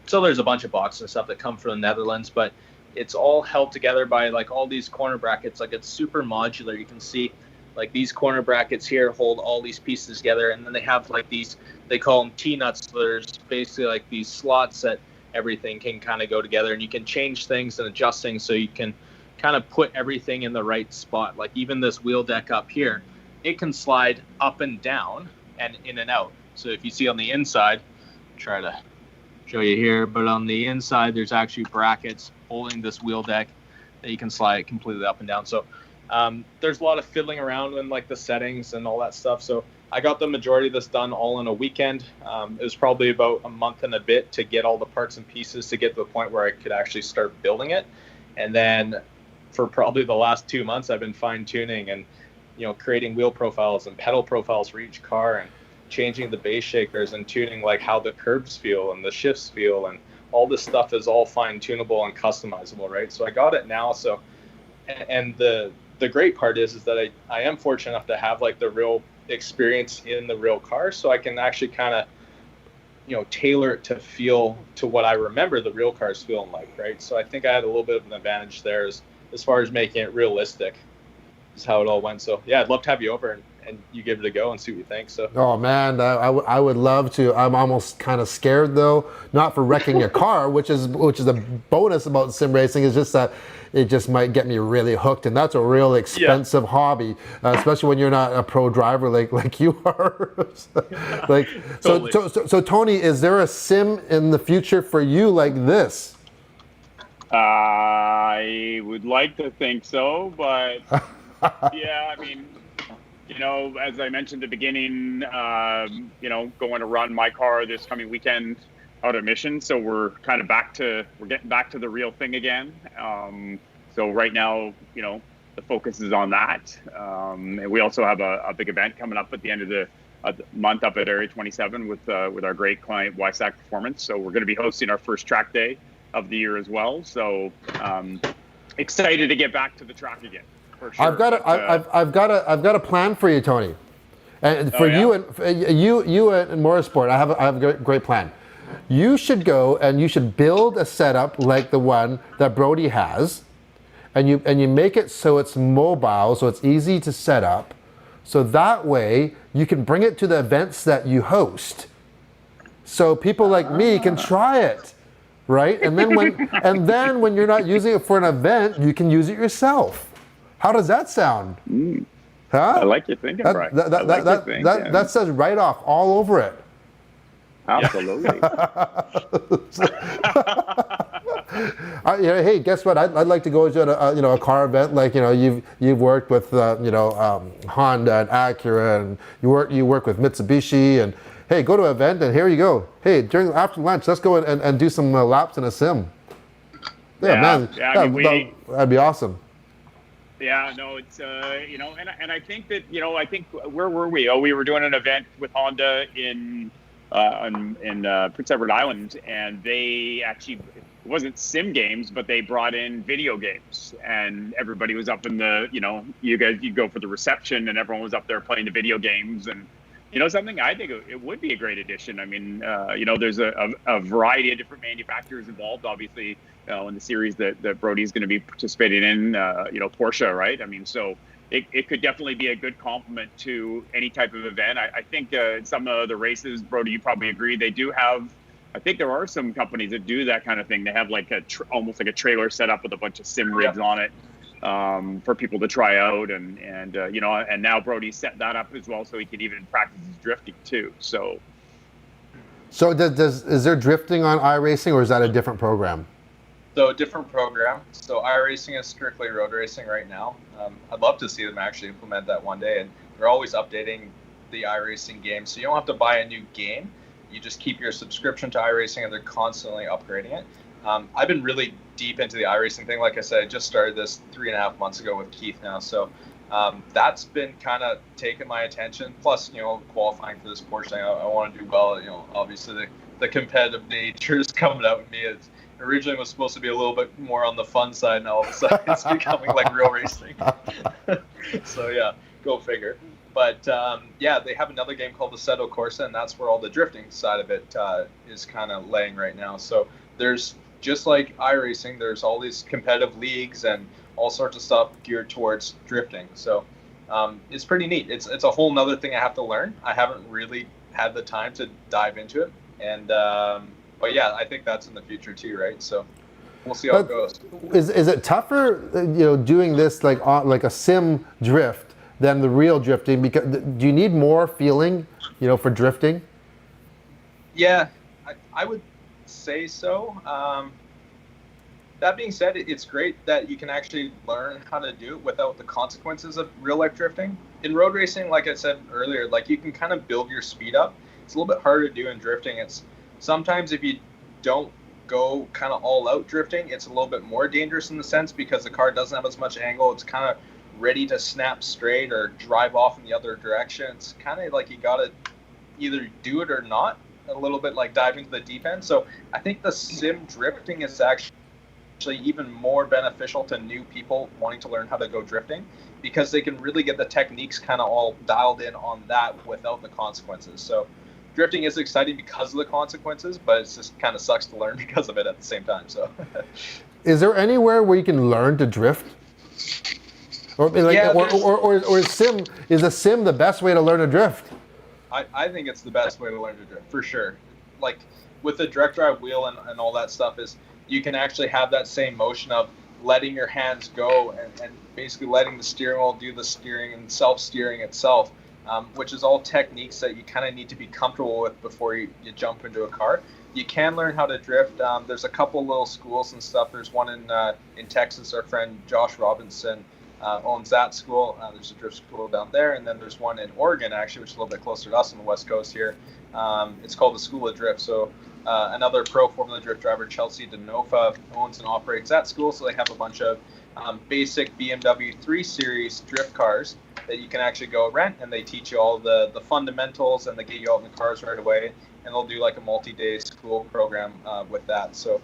So there's a bunch of boxes and stuff that come from the Netherlands, but it's all held together by like all these corner brackets. Like it's super modular. You can see like these corner brackets here hold all these pieces together, and then they have like these, they call them T-nuts. There's basically like these slots that everything can kind of go together, and you can change things and adjust things so you can kind of put everything in the right spot. Like even this wheel deck up here, it can slide up and down and in and out. So if you see on the inside, try to show you here, but on the inside there's actually brackets holding this wheel deck that you can slide completely up and down. So there's a lot of fiddling around in like the settings and all that stuff. So I got the majority of this done all in a weekend. It was probably about a month and a bit to get all the parts and pieces to get to the point where I could actually start building it. And then for probably the last 2 months, I've been fine tuning and, you know, creating wheel profiles and pedal profiles for each car and changing the base shakers and tuning like how the curbs feel and the shifts feel, and all this stuff is all fine tunable and customizable, right? So I got it now. So, and the great part is that I am fortunate enough to have like the real experience in the real car, so I can actually kind of, you know, tailor it to feel to what I remember the real cars feeling like, right? So I think I had a little bit of an advantage there as far as making it realistic is how it all went. So yeah, I'd love to have you over and you give it a go and see what you think. So Oh man, I would love to. I'm almost kind of scared though, not for wrecking a car, which is a bonus about sim racing, is just that it just might get me really hooked, and that's a real expensive hobby, especially when you're not a pro driver like you are. Like Totally. so Tony, is there a sim in the future for you like this? I would like to think so, but yeah, I mean, you know, as I mentioned at the beginning, you know, going to run my car this coming weekend out of Mission. So we're getting back to the real thing again. So right now, you know, the focus is on that. And we also have a big event coming up at the end of the month up at Area 27 with our great client, YSAC Performance. So we're going to be hosting our first track day of the year as well. So excited to get back to the track again. Sure. I've got a plan for you, Tony, and for you and you and Motorsport. I have a great plan. You should go and you should build a setup like the one that Brody has, and you make it so it's mobile, so it's easy to set up, so that way you can bring it to the events that you host, so people like me can try it, right? And then when you're not using it for an event, you can use it yourself. How does that sound? Huh? I like your thinking, Brian. That says right off all over it. Absolutely. Hey, guess what? I'd like to go to a car event, like, you know, you've worked with Honda and Acura, and you work with Mitsubishi, and hey, go to an event and here you go. Hey, after lunch, let's go and do some laps in a sim. Yeah, man. I mean, that'd be awesome. Yeah, no, it's you know, and I think that, you know, I think, where were we? Oh, we were doing an event with Honda in Prince Edward Island, and they actually, it wasn't sim games, but they brought in video games, and everybody was up in the, you know, you'd go for the reception, and everyone was up there playing the video games, and you know, something I think it would be a great addition. I mean, you know, there's a variety of different manufacturers involved, obviously, in the series that Brody's going to be participating in, you know, Porsche, right? I mean, so it could definitely be a good complement to any type of event. I think some of the races, Brody, you probably agree, they do have, I think there are some companies that do that kind of thing. They have like almost like a trailer set up with a bunch of sim rigs on it. For people to try out, and you know, and now Brody set that up as well, so he can even practice his drifting too. So So is there drifting on iRacing, or is that a different program? So a different program. So iRacing is strictly road racing right now. I'd love to see them actually implement that one day. And they're always updating the iRacing game. So you don't have to buy a new game. You just keep your subscription to iRacing, and they're constantly upgrading it. I've been really deep into the iRacing thing. Like I said, I just started this 3.5 months ago with Keith now. So that's been kind of taking my attention. Plus, qualifying for this Porsche thing, I want to do well. Obviously the competitive nature is coming out with me. It originally was supposed to be a little bit more on the fun side, and all of a sudden it's becoming like real racing. So yeah, go figure. But they have another game called the Assetto Corsa, and that's where all the drifting side of it is kind of laying right now. So there's, just like iRacing, there's all these competitive leagues and all sorts of stuff geared towards drifting. So it's pretty neat. It's a whole nother thing I have to learn. I haven't really had the time to dive into it. And but yeah, I think that's in the future too, right? So we'll see how it goes. Is it tougher, doing this like a sim drift than the real drifting? Because do you need more feeling, for drifting? Yeah, I would say so. That being said, it's great that you can actually learn how to do it without the consequences of real life drifting. In road racing, like I said earlier, like you can kind of build your speed up. It's a little bit harder to do in drifting. It's sometimes if you don't go kind of all out drifting, it's a little bit more dangerous in the sense because the car doesn't have as much angle. It's kind of ready to snap straight or drive off in the other direction. It's kind of like you got to either do it or not, a little bit like diving to the deep end. So I think the sim drifting is actually even more beneficial to new people wanting to learn how to go drifting, because they can really get the techniques kind of all dialed in on that without the consequences. So drifting is exciting because of the consequences, but it just kind of sucks to learn because of it at the same time. So is there anywhere where you can learn to drift? Or is a sim the best way to learn to drift? I think it's the best way to learn to drift, for sure. Like with the direct drive wheel and all that stuff, is you can actually have that same motion of letting your hands go and basically letting the steering wheel do the steering and self-steering itself, which is all techniques that you kind of need to be comfortable with before you jump into a car. You can learn how to drift. There's a couple little schools and stuff. There's one in Texas. Our friend Josh Robinson owns that school. There's a drift school down there, and then there's one in Oregon, actually, which is a little bit closer to us on the West Coast here. It's called the School of Drift. So another pro Formula Drift driver, Chelsea DeNova, owns and operates that school. So they have a bunch of basic BMW 3 Series drift cars that you can actually go rent, and they teach you all the fundamentals, and they get you out in the cars right away. And they'll do like a multi-day school program with that. So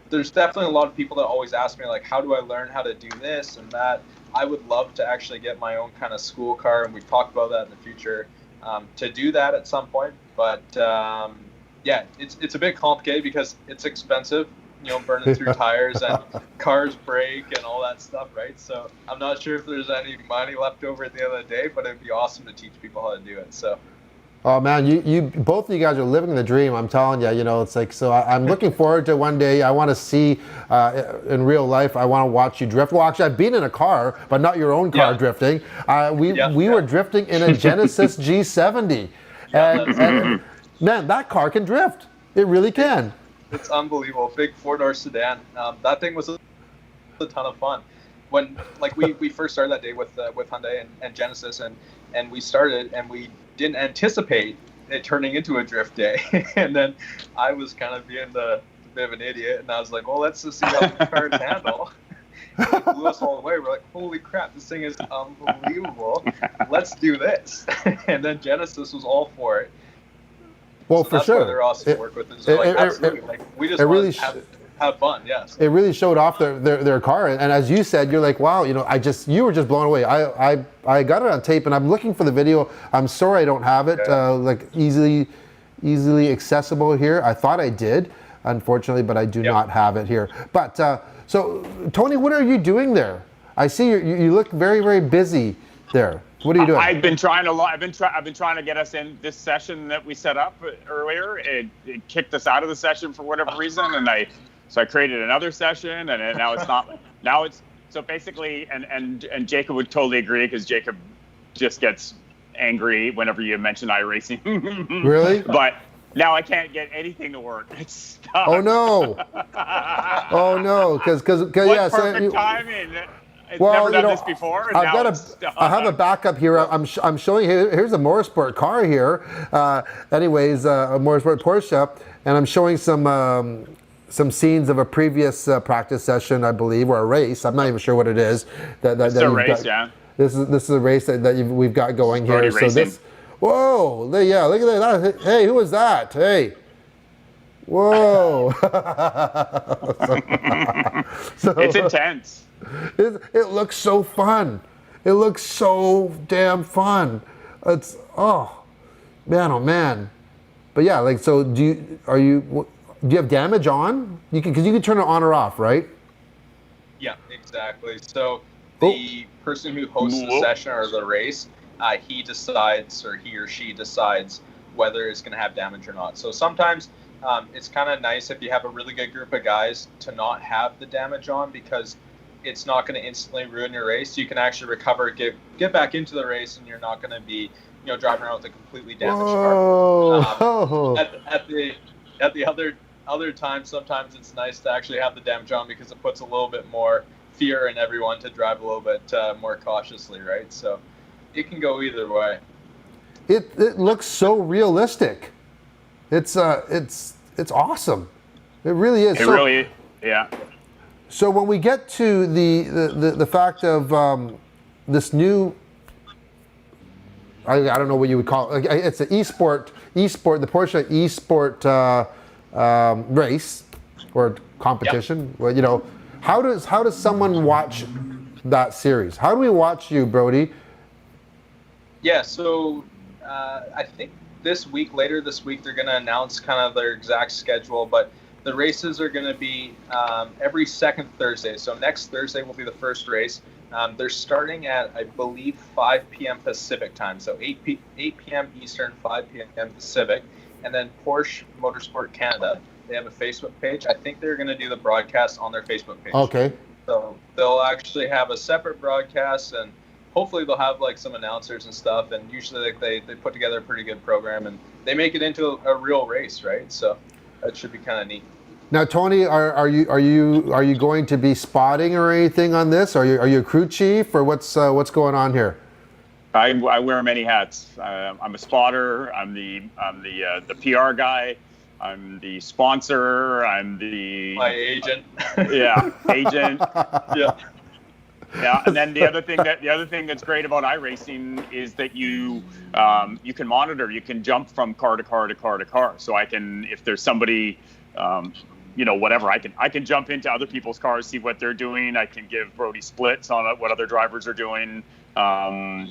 there's definitely a lot of people that always ask me, like, how do I learn how to do this and that? I would love to actually get my own kind of school car, and we've talked about that in the future, to do that at some point. But yeah, it's a bit complicated because it's expensive, burning through tires and cars break and all that stuff, right? So I'm not sure if there's any money left over at the end of the day, but it'd be awesome to teach people how to do it. So. Oh man, you both of you guys are living the dream. I'm telling you, it's like, so I'm looking forward to one day. I want to see in real life. I want to watch you drift. Well, actually, I've been in a car, but not your own car drifting. We were drifting in a Genesis G70, and man, that car can drift. It really can. It's unbelievable. Big four-door sedan. That thing was a ton of fun. When we first started that day with Hyundai and Genesis, and we started, and we didn't anticipate it turning into a drift day. And then I was kind of being a bit of an idiot, and I was like, well, let's just see how the cars handle. It blew us all away. We're like, holy crap, this thing is unbelievable. Let's do this. And then Genesis was all for it. Well, so for that's sure. Why they're awesome to work with. Absolutely. We just want to have fun, yes. It really showed off their car, and as you said, you're like, wow, you were just blown away. I got it on tape, and I'm looking for the video. I'm sorry I don't have it like easily accessible here. I thought I did, unfortunately, but I do not have it here. But so Tony, what are you doing there? I see you look very, very busy there. What are you doing? I've been trying to get us in this session that we set up earlier. It kicked us out of the session for whatever reason, and I created another session, and now it's not. Now it's so basically, and Jacob would totally agree, because Jacob just gets angry whenever you mention iRacing. Really? But Now I can't get anything to work. It's stuck. Oh no! Oh no! Because What yeah. perfect timing. It's Well, never done this before, and now it's stuck. I have a backup here. I'm showing you. Here's a motorsport car here. Anyways, a motorsport Porsche, and I'm showing some scenes of a previous practice session, I believe, or a race. I'm not even sure what it is. It's a race, yeah. This is a race that we've got going here. Brody So racing. this. Whoa! Yeah, look at that. Hey, who was that? Hey. Whoa! So, It's intense. it looks so fun. It looks so damn fun. It's oh man. But yeah, like so. Do you have damage on? Because you can turn it on or off, right? Yeah, exactly. So the person who hosts the session or the race, he decides, or he or she decides whether it's going to have damage or not. So sometimes it's kind of nice if you have a really good group of guys to not have the damage on, because it's not going to instantly ruin your race. You can actually recover, get back into the race, and you're not going to be, driving around with a completely damaged car. At the other times, sometimes it's nice to actually have the damage on, because it puts a little bit more fear in everyone to drive a little bit more cautiously, right? So it can go either way. It looks so realistic. It's awesome. It really is. Yeah. So when we get to the fact of this new, I don't know what you would call it. It's an esport, the Porsche esport race or competition. Yep. Well, how does someone watch that series? How do we watch you, Brody? Yeah, so I think later this week, they're going to announce kind of their exact schedule, but the races are going to be every second Thursday. So next Thursday will be the first race. They're starting at, I believe, 5 p.m. Pacific time. So 8 p.m. Eastern, 5 p.m. Pacific. And then Porsche Motorsport Canada, they have a Facebook page. I think they're going to do the broadcast on their Facebook page. Okay. So they'll actually have a separate broadcast, and hopefully they'll have like some announcers and stuff. And usually they put together a pretty good program, and they make it into a real race, right? So that should be kind of neat. Now, Tony, are you going to be spotting or anything on this? Are you a crew chief, or what's going on here? I wear many hats. I'm a spotter. I'm the PR guy. I'm the sponsor. I'm my agent. Yeah, agent. Yeah. Yeah, and then the other thing that's great about iRacing is that you can monitor. You can jump from car to car to car to car. So I can, if there's somebody, whatever, I can jump into other people's cars, see what they're doing. I can give Brody splits on what other drivers are doing. We're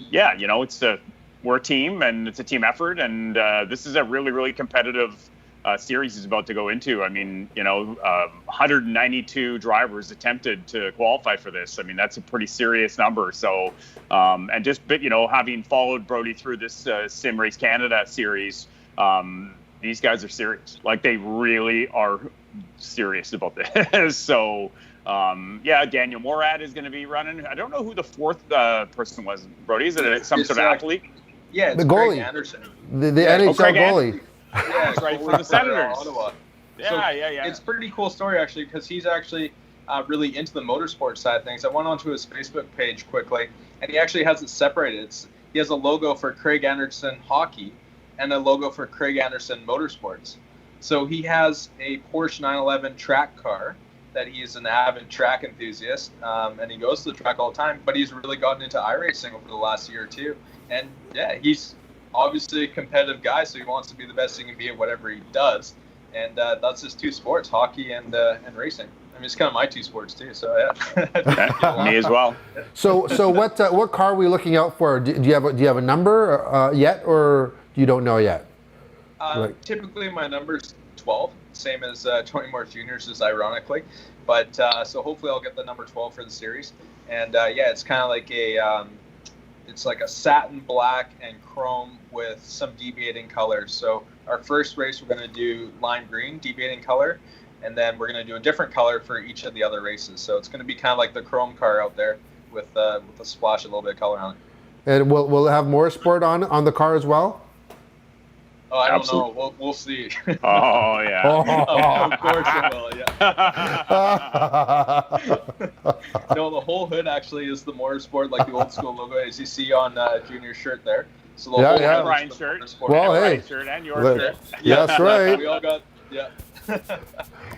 a team, and it's a team effort, and this is a really, really competitive series is about to go into. I mean, 192 drivers attempted to qualify for this. I mean, that's a pretty serious number. So, having followed Brody through this Sim Race Canada series, these guys are serious. Like, they really are serious about this. So, Daniel Morad is going to be running. I don't know who the fourth person was, Brody. Is it some sort of athlete? Yeah, it's the goalie. Craig Anderson. The NHL goalie. Yeah, that's right, from the Senators. Ottawa. Yeah. It's a pretty cool story, actually, because he's actually really into the motorsport side of things. I went onto his Facebook page quickly, and he actually has it separated. He has a logo for Craig Anderson Hockey and a logo for Craig Anderson Motorsports. So he has a Porsche 911 track car that he is an avid track enthusiast, and he goes to the track all the time, but he's really gotten into iRacing over the last year or two. And yeah, he's obviously a competitive guy, so he wants to be the best he can be at whatever he does. And that's his two sports, hockey and racing. I mean, it's kind of my two sports too, so yeah. Me as well. So what car are we looking out for? Do you have a number yet, or you don't know yet? Typically, my number's 12, same as Tony Moore Jr.'s is, ironically. But so hopefully I'll get the number 12 for the series. And it's kind of like it's like a satin black and chrome with some deviating colors. So our first race, we're going to do lime green, deviating color, and then we're going to do a different color for each of the other races. So it's going to be kind of like the chrome car out there with a splash, a little bit of color on it. And will it have more sport on the car as well? Oh, I don't Absolutely. know. We'll see. Oh yeah. Of course it will. Yeah. No, the whole hood actually is the motorsport, like the old school logo as you see on Junior's shirt there. So the Yeah, whole yeah. hood Ryan's is the shirt. motorsport. Well, And hey. Ryan's shirt and your Look, shirt. that's right. We all got, yeah.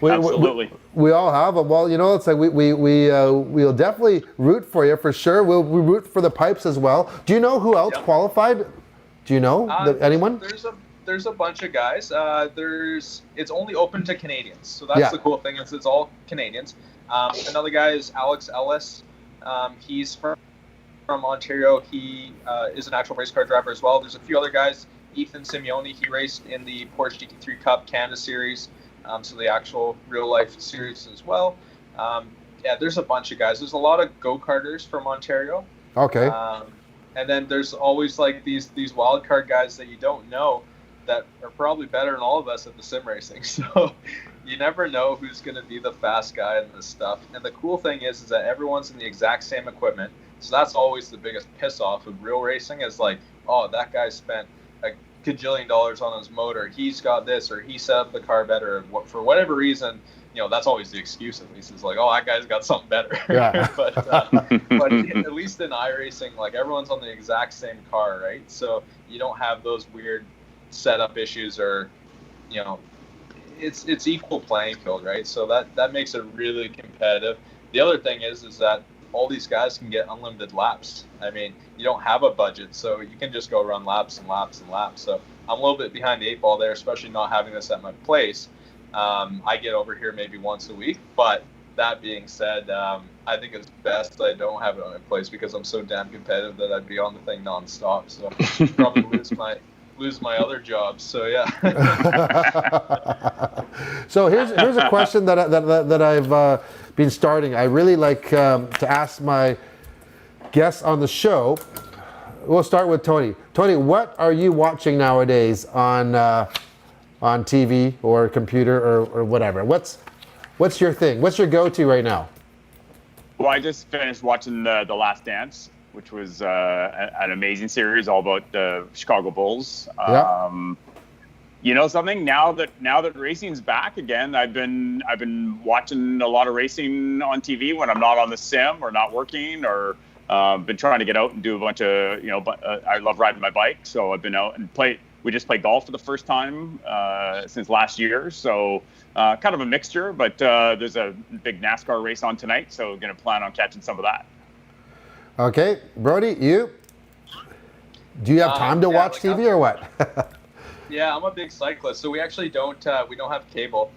Absolutely. We all have them. Well, it's like we'll definitely root for you for sure. We'll root for the pipes as well. Do you know who else qualified? Do you know anyone? There's a bunch of guys. It's only open to Canadians, so that's the cool thing. It's all Canadians. Another guy is Alex Ellis. He's from Ontario. He is an actual race car driver as well. There's a few other guys. Ethan Simeone, he raced in the Porsche GT3 Cup Canada Series, so the actual real life series as well. There's a bunch of guys. There's a lot of go-karters from Ontario. Okay. And then there's always like these wild card guys that you don't know that are probably better than all of us at the sim racing. So you never know who's going to be the fast guy in this stuff. And the cool thing is that everyone's in the exact same equipment. So that's always the biggest piss off of real racing is like, oh, that guy spent a gajillion dollars on his motor. He's got this, or he set up the car better. For whatever reason, that's always the excuse. At least is like, oh, that guy's got something better. Yeah. but at least in iRacing, like everyone's on the exact same car, right? So you don't have those weird setup issues, or it's equal playing field, right? So that makes it really competitive. The other thing is that all these guys can get unlimited laps. I mean, you don't have a budget, so you can just go run laps and laps and laps. So I'm a little bit behind the 8 ball there, especially not having this at my place. I get over here maybe once a week, but that being said, I think it's best that I don't have it on my place because I'm so damn competitive that I'd be on the thing nonstop. So probably lose my other jobs. So yeah. So here's a question that I've been starting. I really like to ask my guests on the show. We'll start with Tony. Tony, what are you watching nowadays on TV or computer or whatever? What's your thing? What's your go-to right now? Well, I just finished watching The Last Dance, which was an amazing series all about the Chicago Bulls. You know something? Now that racing's back again, I've been watching a lot of racing on TV when I'm not on the sim or not working, or been trying to get out and do a bunch of I love riding my bike, so I've been out and we just played golf for the first time since last year, so kind of a mixture. But there's a big NASCAR race on tonight, so going to plan on catching some of that. Okay, Brody, do you have time to watch TV or what? Yeah, I'm a big cyclist, so we actually don't have cable.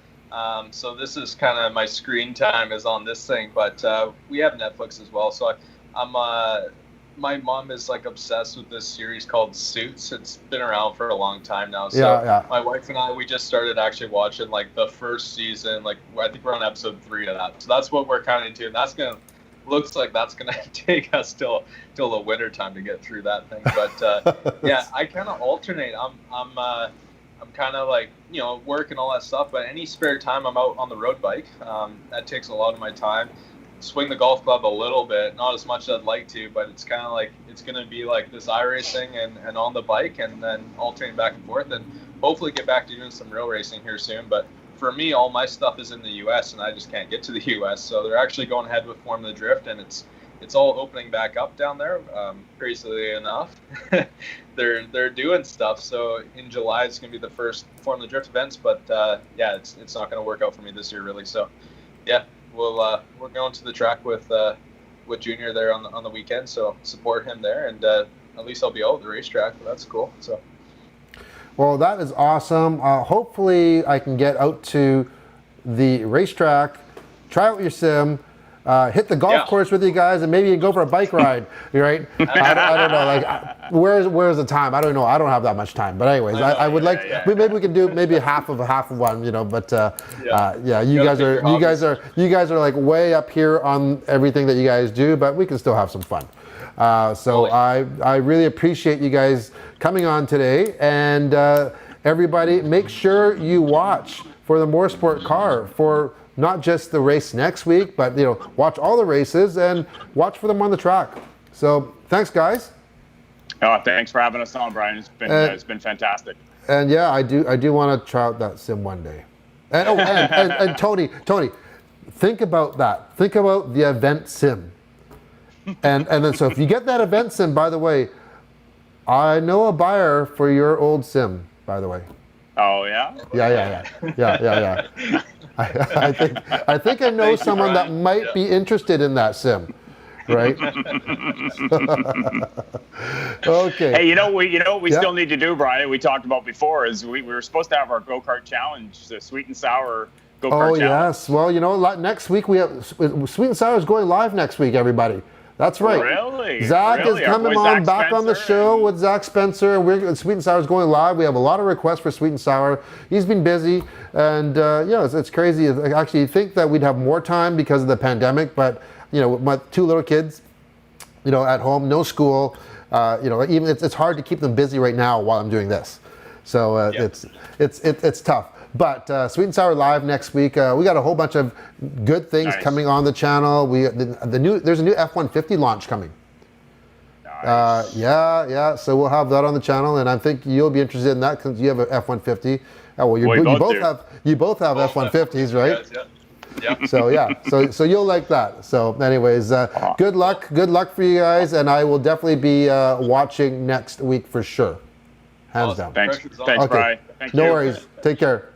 So this is kind of my screen time is on this thing, but we have Netflix as well. So my mom is like obsessed with this series called Suits. It's been around for a long time now. So my wife and I, we just started actually watching like the first season. Like I think we're on episode 3 of that. So that's what we're kind of into, and looks like that's gonna take us till the winter time to get through that thing. But yeah, I kind of alternate. I'm kind of like work and all that stuff, but any spare time I'm out on the road bike. That takes a lot of my time. Swing the golf club a little bit, not as much as I'd like to, but it's kind of like it's gonna be like this iRacing and on the bike, and then alternating back and forth, and hopefully get back to doing some real racing here soon. But for me, all my stuff is in the U.S. and I just can't get to the U.S. So they're actually going ahead with Formula Drift, and it's all opening back up down there. Crazily enough, they're doing stuff. So in July, it's going to be the first Formula Drift events. But yeah, it's not going to work out for me this year really. So yeah, we're going to the track with Junior there on the weekend. So support him there, and at least I'll be out at the racetrack. But that's cool. So. Well, that is awesome. Hopefully I can get out to the racetrack, try out your sim, hit the golf course with you guys, and maybe go for a bike ride, right? I don't know, like, where's the time? I don't know. I don't have that much time. But anyways, I would like, maybe we can do maybe half of one, but yeah, you guys are like way up here on everything that you guys do, but we can still have some fun. So I really appreciate you guys coming on today, and everybody make sure you watch for the Motorsport car for not just the race next week, but watch all the races and watch for them on the track. So thanks guys. Thanks for having us on, Brian. It's been fantastic. And yeah, I do want to try out that sim one day. And and Tony, think about that. Think about the event sim. And then so if you get that event sim, by the way, I know a buyer for your old sim, by the way. Oh yeah. Yeah. I think I know someone that might be interested in that sim. Right. Okay. Hey, you know what we still need to do, Brian? We talked about before is we were supposed to have our go-kart challenge, the sweet and sour go-kart challenge. Yes. Well, next week we have Sweet and Sour is going live next week. Everybody. That's right. Really? Zach is coming on back on the show with Zach Spencer. Sweet and Sour is going live. We have a lot of requests for Sweet and Sour. He's been busy, and it's crazy. Actually, you think that we'd have more time because of the pandemic, but with my 2 little kids, at home, no school, even it's hard to keep them busy right now while I'm doing this. So it's tough. But Sweet and Sour live next week. We got a whole bunch of good things coming on the channel. There's a new F-150 launch coming. Nice. Yeah. So we'll have that on the channel, and I think you'll be interested in that because you have an F-150. You both have F-150s, right? Yeah. So so you'll like that. So anyways, good luck for you guys, and I will definitely be watching next week for sure, hands down. Thanks, Okay. Brian. Thank No you. worries. Take care.